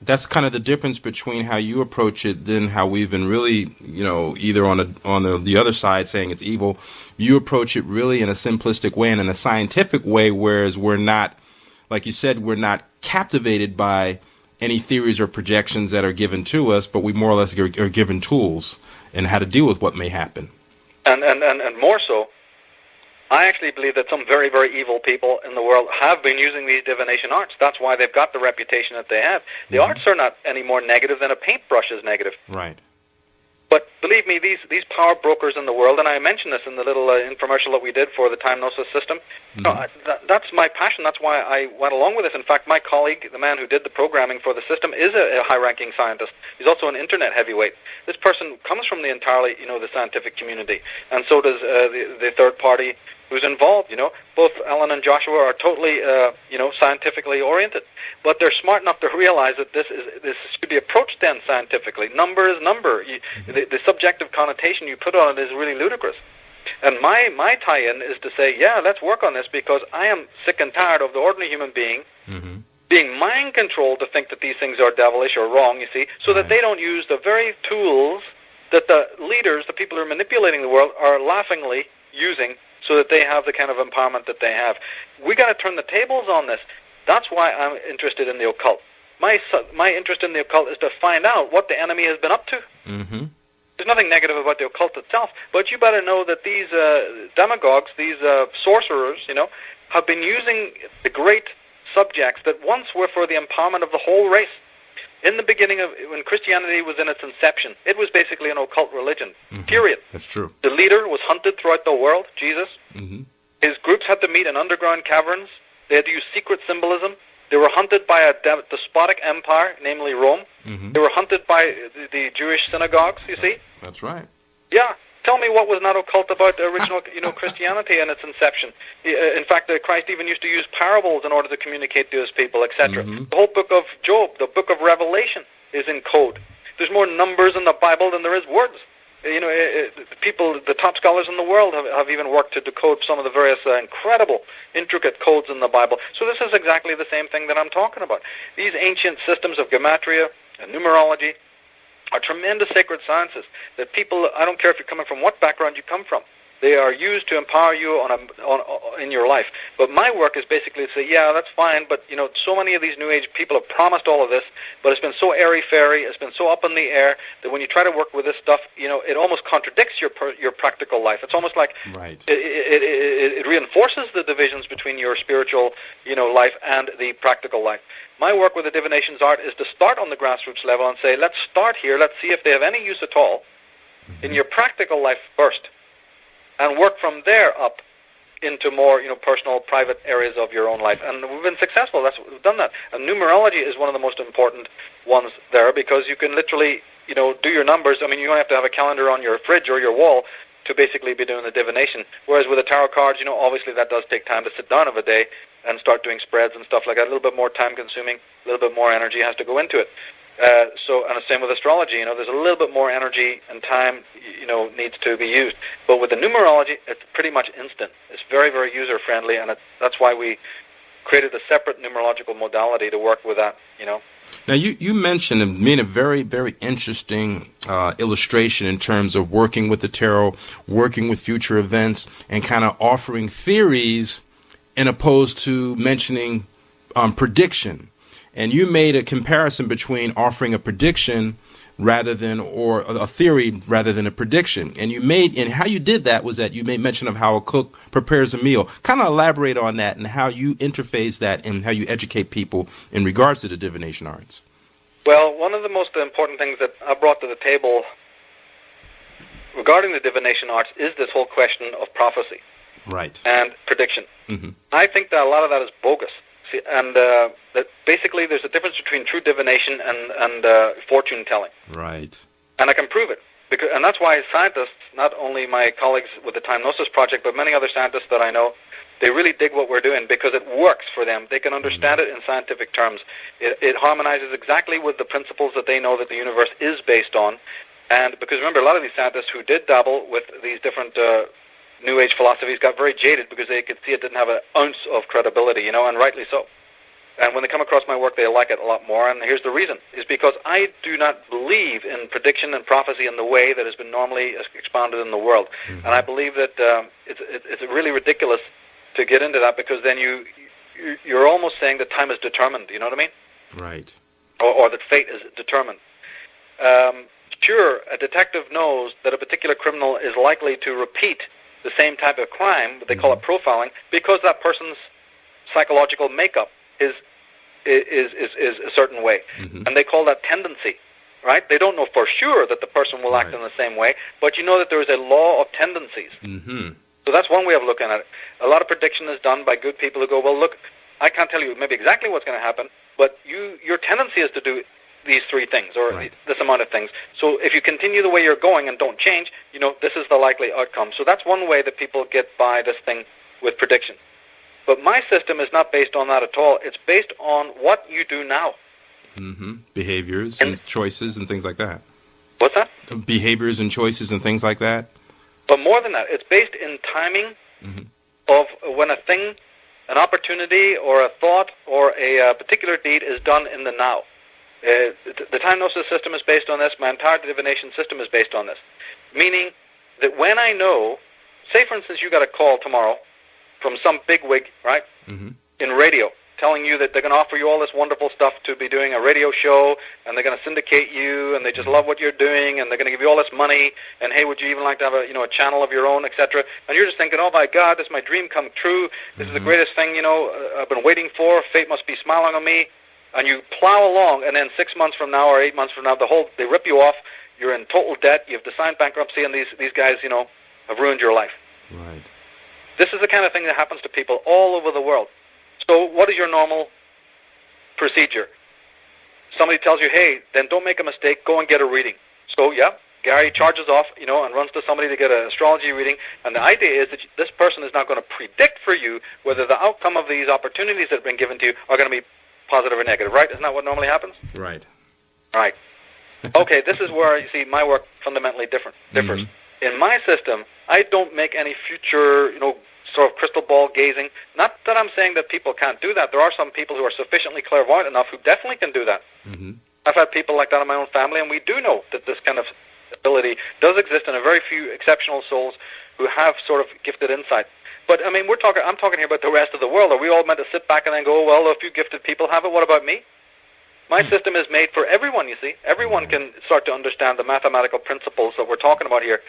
S3: that's kind of the difference between how you approach it than how we've been really, either on the other side saying it's evil. You approach it really in a simplistic way and in a scientific way, whereas we're not, like you said, we're not captivated by any theories or projections that are given to us, but we more or less are given tools and how to deal with what may happen.
S2: And more so, I actually believe that some very, very evil people in the world have been using these divination arts. That's why they've got the reputation that they have. The arts are not any more negative than a paintbrush is negative.
S3: Right.
S2: But believe me, these power brokers in the world, and I mentioned this in the little infomercial that we did for the Time Gnosis system, that's my passion. That's why I went along with this. In fact, my colleague, the man who did the programming for the system, is a high-ranking scientist. He's also an internet heavyweight. This person comes from the entirely, the scientific community, and so does the third party who's involved. Both Alan and Joshua are totally, scientifically oriented, but they're smart enough to realize that this should be approached then scientifically. Number is number. The subjective connotation you put on it is really ludicrous. And my tie-in is to say, yeah, let's work on this, because I am sick and tired of the ordinary human being being mind-controlled to think that these things are devilish or wrong, you see, so that they don't use the very tools that the leaders, the people who are manipulating the world, are laughingly using, so that they have the kind of empowerment that they have. We got to turn the tables on this. That's why I'm interested in the occult. My interest in the occult is to find out what the enemy has been up to. There's nothing negative about the occult itself, but you better know that these demagogues, these sorcerers, have been using the great subjects that once were for the empowerment of the whole race. In the beginning when Christianity was in its inception, it was basically an occult religion, period.
S3: That's true.
S2: The leader was hunted throughout the world, Jesus. His groups had to meet in underground caverns. They had to use secret symbolism. They were hunted by a despotic empire, namely Rome. They were hunted by the Jewish synagogues, you see.
S3: That's right.
S2: Yeah. Tell me what was not occult about the original, Christianity and its inception. In fact, Christ even used to use parables in order to communicate to his people, etc. The whole book of Job, the book of Revelation, is in code. There's more numbers in the Bible than there is words. The top scholars in the world have even worked to decode some of the various incredible, intricate codes in the Bible. So this is exactly the same thing that I'm talking about. These ancient systems of gematria and numerology are tremendous sacred sciences that people, I don't care if you're coming from what background you come from, they are used to empower you in your life. But my work is basically to say, yeah, that's fine, but so many of these New Age people have promised all of this, but it's been so airy-fairy, it's been so up in the air, that when you try to work with this stuff, it almost contradicts your practical life. It's almost like it reinforces the divisions between your spiritual life and the practical life. My work with the divinations art is to start on the grassroots level and say, let's start here, let's see if they have any use at all in your practical life first, and work from there up into more, personal, private areas of your own life. And we've been successful. We've done that. And numerology is one of the most important ones there, because you can literally, do your numbers. I mean, you don't have to have a calendar on your fridge or your wall to basically be doing the divination. Whereas with the tarot cards, obviously that does take time to sit down of a day and start doing spreads and stuff like that. A little bit more time-consuming, a little bit more energy has to go into it. And the same with astrology. There's a little bit more energy and time, needs to be used. But with the numerology, it's pretty much instant. It's very, very user-friendly, and that's why we created a separate numerological modality to work with that,
S3: Now, you mentioned a very, very interesting illustration in terms of working with the tarot, working with future events, and kind of offering theories in opposed to mentioning prediction. And you made a comparison between offering a prediction or a theory rather than a prediction. And how you did that was that you made mention of how a cook prepares a meal. Kind of elaborate on that and how you interface that and how you educate people in regards to the divination arts.
S2: Well, one of the most important things that I brought to the table regarding the divination arts is this whole question of prophecy.
S3: Right.
S2: And prediction. I think that a lot of that is bogus. And that basically there's a difference between true divination and fortune telling.
S3: Right.
S2: And I can prove it. And that's why scientists, not only my colleagues with the Time Gnosis Project, but many other scientists that I know, they really dig what we're doing because it works for them. They can understand it in scientific terms. It harmonizes exactly with the principles that they know that the universe is based on. And because remember, a lot of these scientists who did dabble with these different New Age philosophies got very jaded because they could see it didn't have an ounce of credibility, and rightly so. And when they come across my work, they like it a lot more, and here's the reason, is because I do not believe in prediction and prophecy in the way that has been normally expounded in the world. And I believe that it's really ridiculous to get into that, because then you're almost saying that time is determined, you know what I mean?
S3: Right.
S2: Or that fate is determined. Sure, a detective knows that a particular criminal is likely to repeat the same type of crime, but they call it profiling, because that person's psychological makeup is a certain way. And they call that tendency, right? They don't know for sure that the person will act in the same way, but you know that there is a law of tendencies.
S3: Mm-hmm.
S2: So that's one way of looking at it. A lot of prediction is done by good people who go, well, look, I can't tell you maybe exactly what's going to happen, but your tendency is to do these three things or this amount of things. So if you continue the way you're going and don't change, you know, this is the likely outcome. So that's one way that people get by this thing with prediction. But my system is not based on that at all. It's based on what you do now.
S3: Mm-hmm. Behaviors and choices and things like that.
S2: What's that?
S3: Behaviors and choices and things like that.
S2: But more than that, it's based in timing of when a thing, an opportunity or a thought or a particular deed is done in the now. The time gnosis system is based on this. My entire divination system is based on this. Meaning that when I know, say for instance you got a call tomorrow from some bigwig, right, in radio, telling you that they're going to offer you all this wonderful stuff to be doing a radio show, and they're going to syndicate you, and they just love what you're doing, and they're going to give you all this money, and hey, would you even like to have a channel of your own, etc. And you're just thinking, oh my God, this is my dream come true. This is the greatest thing, I've been waiting for. Fate must be smiling on me. And you plow along, and then 6 months from now or 8 months from now, they rip you off. You're in total debt. You have to sign bankruptcy, and these guys, have ruined your life.
S3: Right.
S2: This is the kind of thing that happens to people all over the world. So what is your normal procedure? Somebody tells you, hey, then don't make a mistake, go and get a reading. So, yeah, Gary charges off, and runs to somebody to get an astrology reading, and the idea is that this person is not going to predict for you whether the outcome of these opportunities that have been given to you are going to be positive or negative, right? Isn't that what normally happens?
S3: Right.
S2: Right. Okay, this is where, you see, my work fundamentally differs. In my system, I don't make any future, sort of crystal ball gazing. Not that I'm saying that people can't do that. There are some people who are sufficiently clairvoyant enough who definitely can do that. I've had people like that in my own family, and we do know that this kind of ability does exist in a very few exceptional souls who have sort of gifted insight. But, I mean, I'm talking here about the rest of the world. Are we all meant to sit back and then go, well, a few gifted people have it, what about me? My system is made for everyone, you see. Everyone can start to understand the mathematical principles that we're talking about here,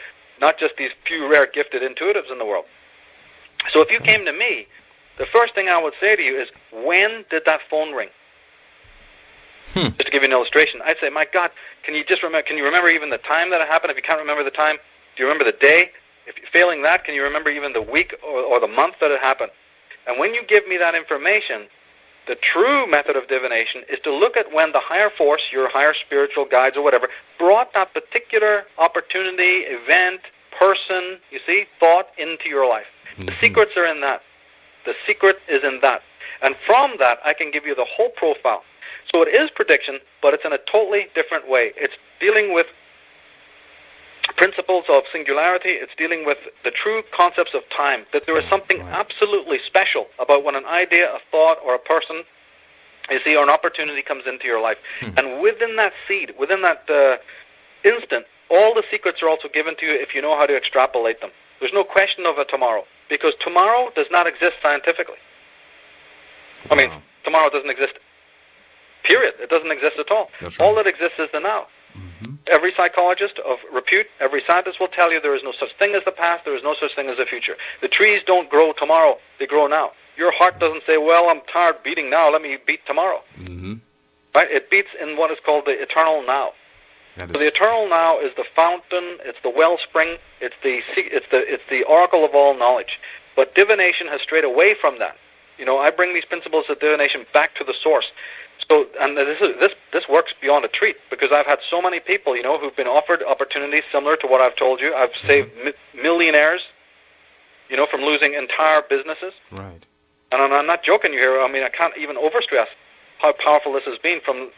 S2: not just these few rare gifted intuitives in the world. So if you came to me, the first thing I would say to you is, when did that phone ring? Just to give you an illustration, I'd say, my God, can you remember even the time that it happened? If you can't remember the time, do you remember the day? If you're failing that, can you remember even the week or the month that it happened? And when you give me that information, the true method of divination is to look at when the higher force, your higher spiritual guides or whatever, brought that particular opportunity, event, person, you see, thought into your life. The secrets are in that. The secret is in that. And from that, I can give you the whole profile. So it is prediction, but it's in a totally different way. It's dealing with principles of singularity. It's dealing with the true concepts of time, that there is something absolutely special about when an idea, a thought, or a person, you see, or an opportunity comes into your life. And within that seed, within that instant, all the secrets are also given to you if you know how to extrapolate them. There's no question of a tomorrow, because tomorrow does not exist scientifically. I mean, tomorrow doesn't exist, period. It doesn't exist at all. All that exists is the now. Every psychologist of repute, every scientist will tell you there is no such thing as the past, there is no such thing as the future. The trees don't grow tomorrow, they grow now. Your heart doesn't say, well, I'm tired beating now, let me beat tomorrow. Right? It beats in what is called the eternal now. So the eternal now is the fountain, it's the wellspring, it's the oracle of all knowledge. But divination has strayed away from that. I bring these principles of divination back to the source. So, and this works beyond a treat, because I've had so many people, who've been offered opportunities similar to what I've told you. I've saved millionaires, from losing entire businesses.
S3: Right.
S2: And I'm not joking you here. I mean, I can't even overstress how powerful this has been, from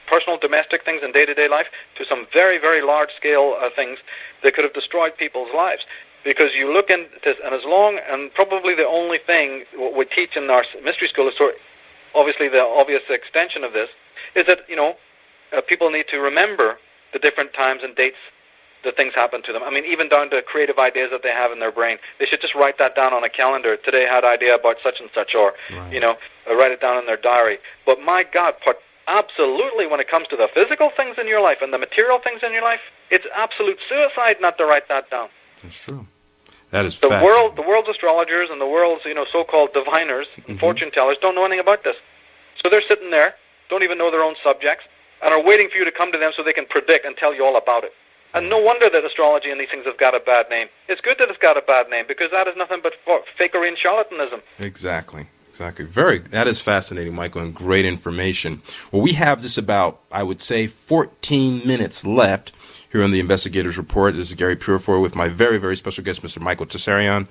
S2: personal domestic things in day-to-day life to some very, very large-scale things that could have destroyed people's lives. Because you look into this, and probably the only thing what we teach in our mystery school is obviously the obvious extension of this, is that, people need to remember the different times and dates that things happen to them. I mean, even down to creative ideas that they have in their brain. They should just write that down on a calendar. Today I had an idea about such and such, or, write it down in their diary. But my God, absolutely when it comes to the physical things in your life and the material things in your life, it's absolute suicide not to write that down.
S3: That's true. That is
S2: the world's astrologers and the world's so-called diviners and fortune tellers don't know anything about this. So they're sitting there, don't even know their own subjects, and are waiting for you to come to them so they can predict and tell you all about it. And no wonder that astrology and these things have got a bad name. It's good that it's got a bad name, because that is nothing but fakery and charlatanism.
S3: Exactly. That is fascinating, Michael, and great information. Well, we have just about, I would say, 14 minutes left here on the Investigators Report. This is Gary Purefoy with my very, very special guest, Mr. Michael Tsarion.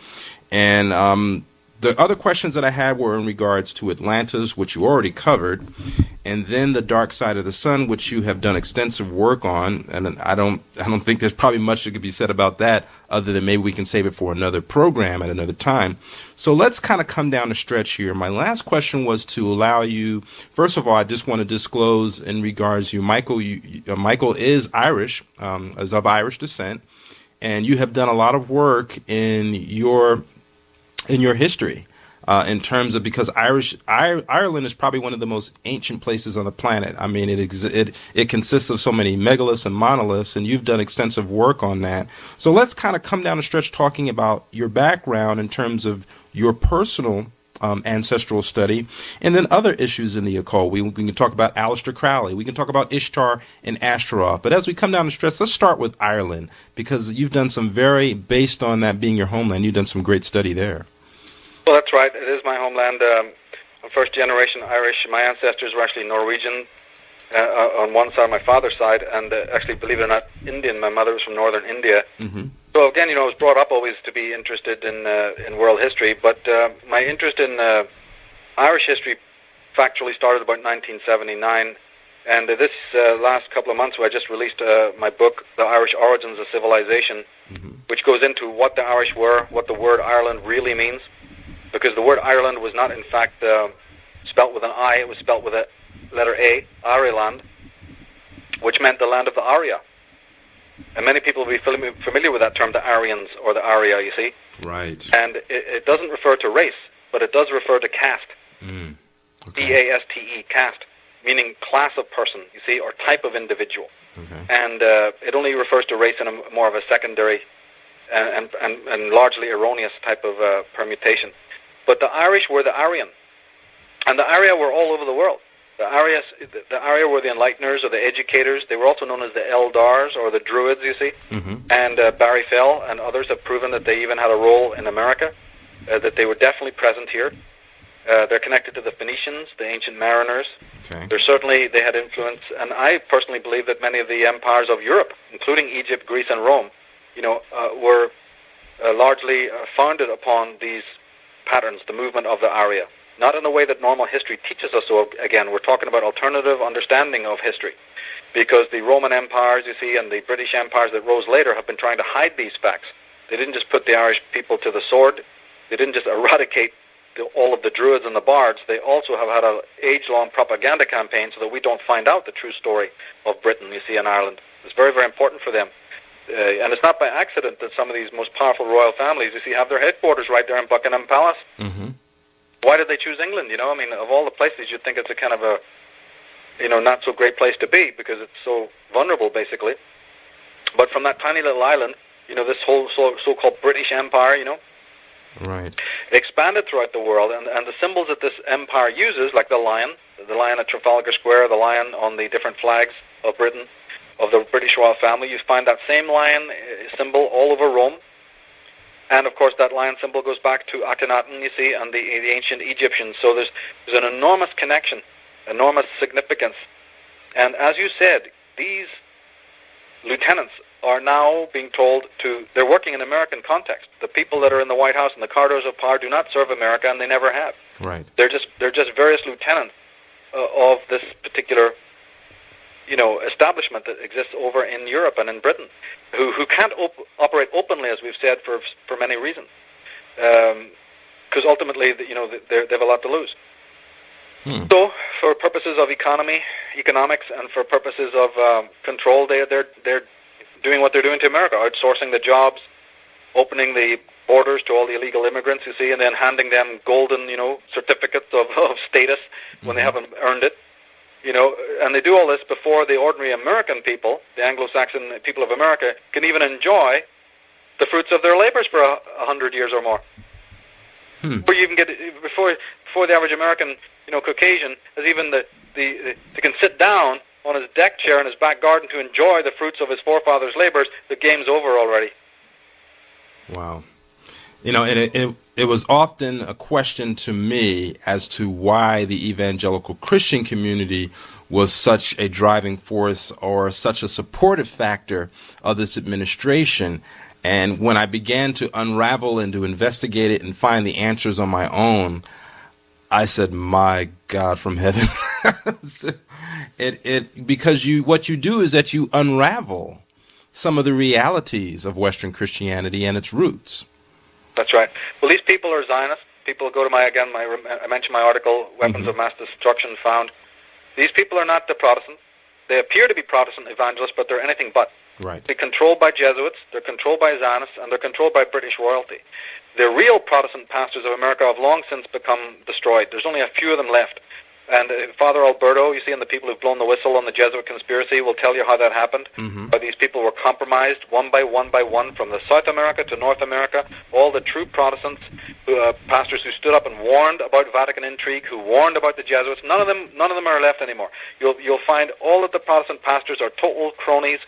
S3: And the other questions that I had were in regards to Atlantis, which you already covered, and then the dark side of the sun, which you have done extensive work on. And I don't think there's probably much that could be said about that, other than maybe we can save it for another program at another time. So let's kind of come down the stretch here. My last question was to allow you, first of all, I just want to disclose in regards to you, Michael. Michael is Irish, is of Irish descent, and you have done a lot of work in your history, in terms of, because Ireland is probably one of the most ancient places on the planet. I mean, it consists of so many megaliths and monoliths, and you've done extensive work on that. So let's kind of come down the stretch talking about your background in terms of your personal ancestral study, and then other issues in the occult. We can talk about Aleister Crowley. We can talk about Ishtar and Ashtaroth. But as we come down the stretch, let's start with Ireland, because you've done some based on that being your homeland, you've done some great study there.
S2: Well, that's right. It is my homeland. I'm first-generation Irish. My ancestors were actually Norwegian on one side, my father's side, and actually, believe it or not, Indian. My mother was from northern India. Mm-hmm. So again, I was brought up always to be interested in world history, but my interest in Irish history factually started about 1979. And this last couple of months, I just released my book, The Irish Origins of Civilization, which goes into what the Irish were, what the word Ireland really means. Because the word Ireland was not, in fact, spelt with an I. It was spelt with a letter A, Ireland, which meant the land of the Arya. And many people will be familiar with that term, the Aryans, or the Arya, you see.
S3: Right.
S2: And it doesn't refer to race, but it does refer to caste.
S3: Okay.
S2: C-A-S-T-E, caste, meaning class of person, you see, or type of individual.
S3: Okay.
S2: And it only refers to race in a more of a secondary and largely erroneous type of permutation. But the Irish were the Aryan, and the Arya were all over the world. The Arya were the enlighteners or the educators. They were also known as the Eldars or the Druids, you see. Mm-hmm. And Barry Fell and others have proven that they even had a role in America, that they were definitely present here. They're connected to the Phoenicians, the ancient mariners.
S3: Okay.
S2: They had influence, and I personally believe that many of the empires of Europe, including Egypt, Greece, and Rome, were largely founded upon these patterns, the movement of the Arya. Not in the way that normal history teaches us. So again, we're talking about alternative understanding of history, because the Roman empires, you see, and the British empires that rose later have been trying to hide these facts. They didn't just put the Irish people to the sword. They didn't just eradicate all of the Druids and the Bards. They also have had an age-long propaganda campaign so that we don't find out the true story of Britain, you see, and Ireland. It's very, very important for them. And it's not by accident that some of these most powerful royal families, you see, have their headquarters right there in Buckingham Palace. Mm-hmm. Why did they choose England? I mean, of all the places, you'd think it's a kind of a, not so great place to be, because it's so vulnerable, basically. But from that tiny little island, this whole so-called British Empire,
S3: right,
S2: expanded throughout the world, and the symbols that this empire uses, like the lion at Trafalgar Square, the lion on the different flags of Britain, of the British royal family, you find that same lion symbol all over Rome. And, of course, that lion symbol goes back to Akhenaten, you see, and the ancient Egyptians. So there's an enormous connection, enormous significance. And as you said, these lieutenants are now being told they're working in American context. The people that are in the White House and the corridors of power do not serve America, and they never have.
S3: Right.
S2: They're just various lieutenants of this particular establishment that exists over in Europe and in Britain, who can't operate openly, as we've said, for many reasons, because ultimately, they have a lot to lose. So, for purposes of economics, and for purposes of control, they're doing what they're doing to America, outsourcing the jobs, opening the borders to all the illegal immigrants, you see, and then handing them golden, certificates of status when they haven't earned it. And they do all this before the ordinary American people, the Anglo-Saxon people of America, can even enjoy the fruits of their labors for 100 years or more. Before you even get before the average American, Caucasian, has even they can sit down on his deck chair in his back garden to enjoy the fruits of his forefathers' labors, the game's over already.
S3: Wow. You know, and it was often a question to me as to why the evangelical Christian community was such a driving force or such a supportive factor of this administration. And when I began to unravel and to investigate it and find the answers on my own, I said, my God from heaven. Because what you do is that you unravel some of the realities of Western Christianity and its roots.
S2: That's right. Well, these people are Zionists. People go to I mentioned my article, Weapons of Mass Destruction Found. These people are not the Protestants. They appear to be Protestant evangelists, but they're anything but.
S3: Right.
S2: They're controlled by Jesuits, they're controlled by Zionists, and they're controlled by British royalty. The real Protestant pastors of America have long since become destroyed. There's only a few of them left. And Father Alberto, you see, and the people who've blown the whistle on the Jesuit conspiracy will tell you how that happened. How these people were compromised one by one from the South America to North America. All the true Protestants, pastors who stood up and warned about Vatican intrigue, who warned about the Jesuits. None of them are left anymore. You'll find all of the Protestant pastors are total cronies,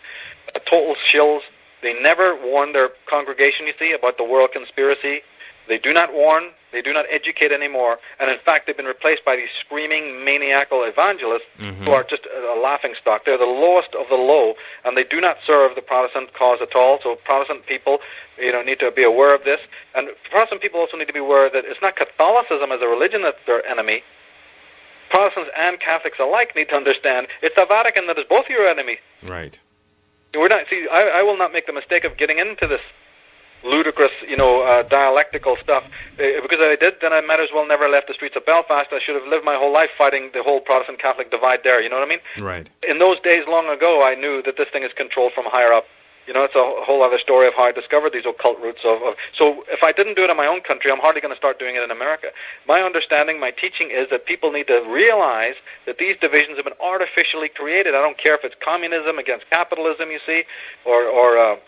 S2: total shills. They never warn their congregation, you see, about the world conspiracy. They do not warn, they do not educate anymore, and in fact they've been replaced by these screaming, maniacal evangelists who are just a laughingstock. They're the lowest of the low, and they do not serve the Protestant cause at all. So Protestant people, need to be aware of this, and Protestant people also need to be aware that it's not Catholicism as a religion that's their enemy. Protestants and Catholics alike need to understand it's the Vatican that is both your enemy.
S3: Right.
S2: We're not. See, I will not make the mistake of getting into this ludicrous, dialectical stuff. Because if I did, then I might as well never left the streets of Belfast. I should have lived my whole life fighting the whole Protestant-Catholic divide there, you know what I mean?
S3: Right.
S2: In those days long ago, I knew that this thing is controlled from higher up. It's a whole other story of how I discovered these occult roots of. So if I didn't do it in my own country, I'm hardly going to start doing it in America. My understanding, my teaching is that people need to realize that these divisions have been artificially created. I don't care if it's communism against capitalism, you see, or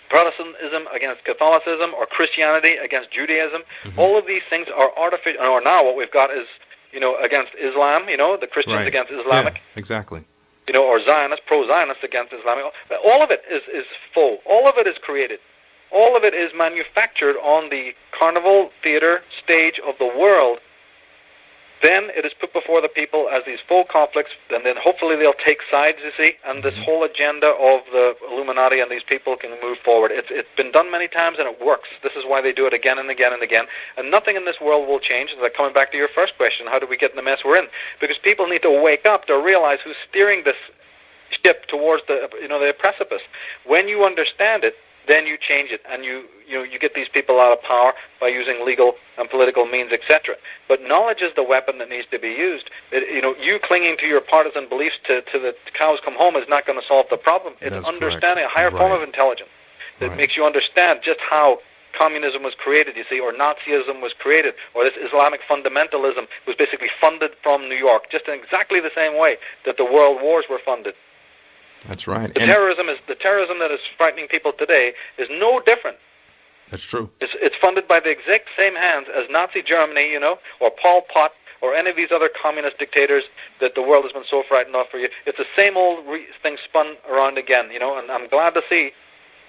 S2: Protestantism against Catholicism, or Christianity against Judaism. All of these things are artificial. Or now what we've got is, against Islam, the Christians against Islamic.
S3: Yeah, exactly.
S2: Or Zionists, pro-Zionists against Islamic. All of it is faux. All of it is created. All of it is manufactured on the carnival theater stage of the world. Then it is put before the people as these full conflicts, and then hopefully they'll take sides, you see, and this whole agenda of the Illuminati and these people can move forward. It's been done many times, and it works. This is why they do it again and again and again. And nothing in this world will change. Like coming back to your first question, how do we get in the mess we're in? Because people need to wake up to realize who's steering this ship towards the precipice. When you understand it, then you change it, and you get these people out of power by using legal and political means, etc. But knowledge is the weapon that needs to be used. You clinging to your partisan beliefs to the cows come home is not going to solve the problem. It's
S3: That's
S2: understanding
S3: correct.
S2: a higher form of intelligence that makes you understand just how communism was created, you see, or Nazism was created, or this Islamic fundamentalism was basically funded from New York, just in exactly the same way that the world wars were funded.
S3: That's right.
S2: The terrorism that is frightening people today is no different.
S3: That's true.
S2: It's funded by the exact same hands as Nazi Germany, or Pol Pot, or any of these other communist dictators that the world has been so frightened of for you. It's the same old thing spun around again, and I'm glad to see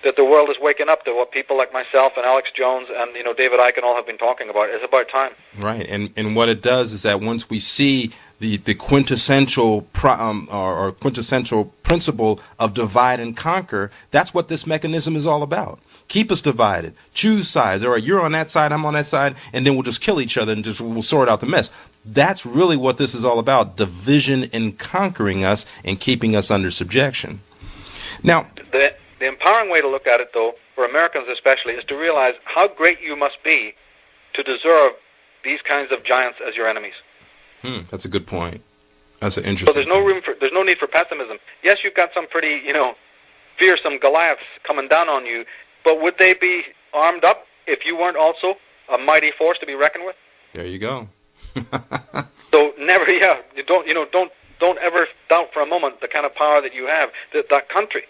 S2: that the world is waking up to what people like myself and Alex Jones and David Icke and all have been talking about. It's about time.
S3: Right, and what it does is that once we see the quintessential or quintessential principle of divide and conquer, that's what this mechanism is all about. Keep us divided. Choose sides. All right, you're on that side, I'm on that side, and then we'll just kill each other and we'll sort out the mess. That's really what this is all about: division and conquering us and keeping us under subjection. Now,
S2: the empowering way to look at it, though, for Americans especially, is to realize how great you must be to deserve these kinds of giants as your enemies.
S3: That's a good point. That's an interesting.
S2: So there's no need for pessimism. Yes, you've got some pretty, fearsome Goliaths coming down on you, but would they be armed up if you weren't also a mighty force to be reckoned with?
S3: There you go.
S2: So never, don't ever doubt for a moment the kind of power that you have. That country,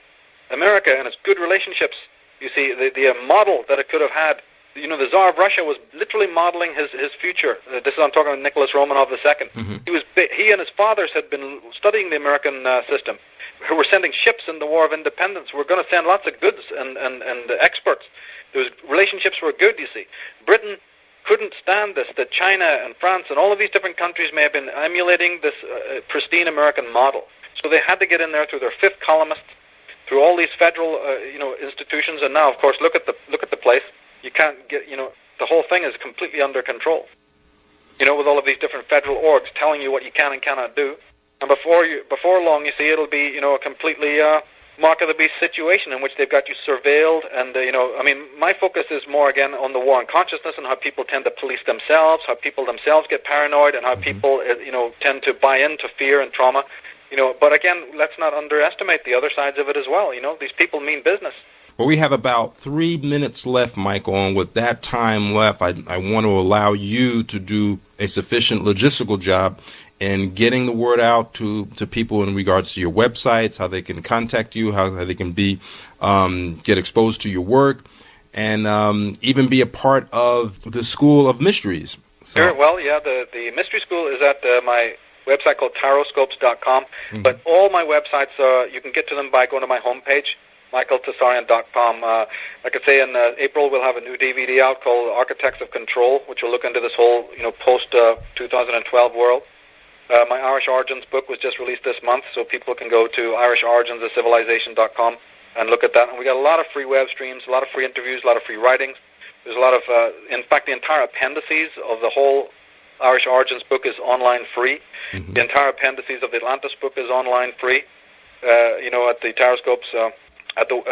S2: America, and its good relationships. You see, the model that it could have had the Tsar of Russia was literally modeling his future. This is, I'm talking about Nicholas Romanov II. He and his fathers had been studying the American system. Who were sending ships in the War of Independence. We're going to send lots of goods and experts. Relationships were good, you see. Britain couldn't stand this, that China and France and all of these different countries may have been emulating this pristine American model. So they had to get in there through their fifth columnists, through all these federal institutions, and now, of course, look at the place. You can't get, the whole thing is completely under control. With all of these different federal orgs telling you what you can and cannot do. And before long, you see, it'll be, a completely mark of the beast situation in which they've got you surveilled. And, my focus is more, again, on the war on consciousness and how people tend to police themselves, how people themselves get paranoid, and how people, tend to buy into fear and trauma. But again, let's not underestimate the other sides of it as well. These people mean business.
S3: Well, we have about 3 minutes left, Michael, and with that time left, I want to allow you to do a sufficient logistical job in getting the word out to people in regards to your websites, how they can contact you, how they can get exposed to your work, and even be a part of the School of Mysteries. So.
S2: Sure. Well, yeah, the Mystery School is at my website called taroscopes.com, but all my websites, you can get to them by going to my homepage, michaeltsarion.com. Like I say, in April we'll have a new DVD out called Architects of Control, which will look into this whole, post-2012 world. My Irish Origins book was just released this month, so people can go to irishoriginsofcivilization.com and look at that. And we got a lot of free web streams, a lot of free interviews, a lot of free writings. There's a lot of, in fact, the entire appendices of the whole Irish Origins book is online free. The entire appendices of the Atlantis book is online free. At the Taroscopes, at the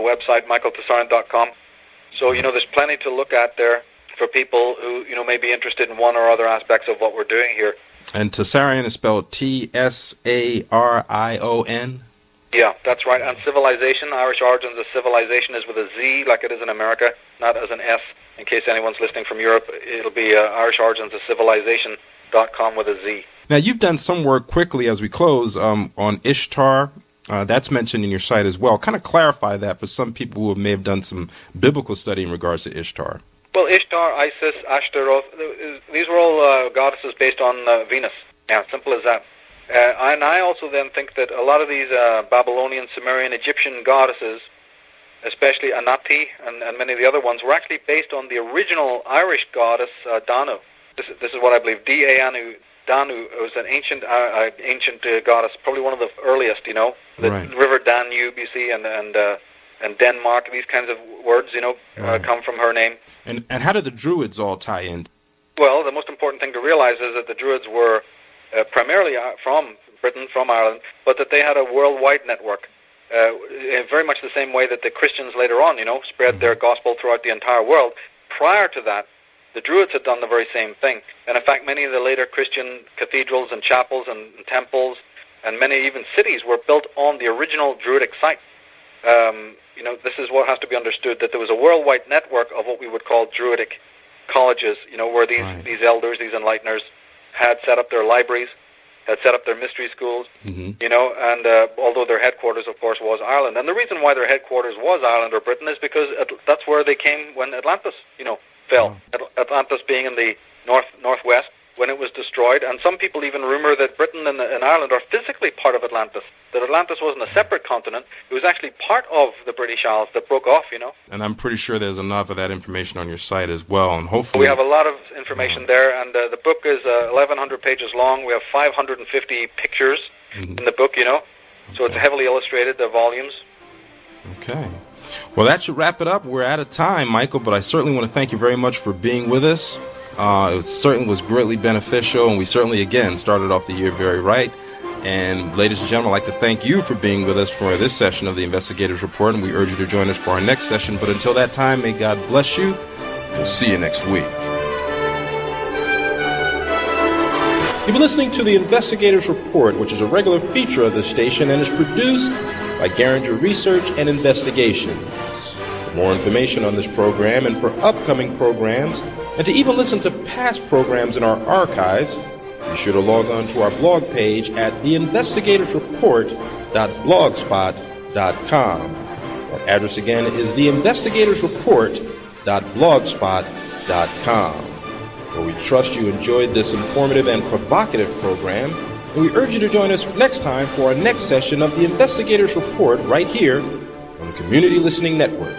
S2: website michaeltsarion.com. So there's plenty to look at there for people who may be interested in one or other aspects of what we're doing here.
S3: And Tsarion is spelled Tsarion?
S2: Yeah, that's right. And civilization, Irish Origins of Civilization, is with a Z like it is in America, not as an S. In case anyone's listening from Europe, it'll be Irish Origins of Civilization.com with a Z.
S3: Now, you've done some work quickly as we close on Ishtar. That's mentioned in your site as well. Kind of clarify that for some people who may have done some biblical study in regards to Ishtar.
S2: Well, Ishtar, Isis, Ashtaroth, these were all goddesses based on Venus. Yeah, simple as that. And I also then think that a lot of these Babylonian, Sumerian, Egyptian goddesses, especially Anati and many of the other ones, were actually based on the original Irish goddess Danu. This is what I believe. D-A-N-U. Danu was an ancient goddess, probably one of the earliest, The
S3: right.
S2: River Danube, you see, and Denmark, these kinds of words,
S3: right.
S2: come from her name.
S3: And how did the Druids all tie in?
S2: Well, the most important thing to realize is that the Druids were primarily from Britain, from Ireland, but that they had a worldwide network, in very much the same way that the Christians later on, spread their gospel throughout the entire world. Prior to that, the Druids had done the very same thing. And in fact, many of the later Christian cathedrals and chapels and temples and many even cities were built on the original Druidic site. This is what has to be understood, that there was a worldwide network of what we would call Druidic colleges, where these elders, these enlighteners, had set up their libraries, had set up their mystery schools, and although their headquarters, of course, was Ireland. And the reason why their headquarters was Ireland or Britain is because that's where they came when Atlantis, fell. Atlantis being in the northwest when it was destroyed. And some people even rumor that Britain and Ireland are physically part of Atlantis, that Atlantis wasn't a separate continent. It was actually part of the British Isles that broke off,
S3: And I'm pretty sure there's enough of that information on your site as well. And hopefully
S2: we have a lot of information there. And the book is 1,100 pages long. We have 550 pictures in the book, So it's heavily illustrated, the volumes.
S3: Okay. Well, that should wrap it up. We're out of time, Michael, but I certainly want to thank you very much for being with us. It certainly was greatly beneficial, and we certainly, again, started off the year very right. And ladies and gentlemen, I'd like to thank you for being with us for this session of the Investigators Report, and we urge you to join us for our next session. But until that time, may God bless you. We'll see you next week.
S1: You've been listening to the Investigators Report, which is a regular feature of this station and is produced by Garinger Research and Investigations. For more information on this program and for upcoming programs, and to even listen to past programs in our archives, be sure to log on to our blog page at theinvestigatorsreport.blogspot.com. That address again is theinvestigatorsreport.blogspot.com. pt1.blogspot.com, where we trust you enjoyed this informative and provocative program, and we urge you to join us next time for our next session of the Investigators Report right here on the Community Listening Network.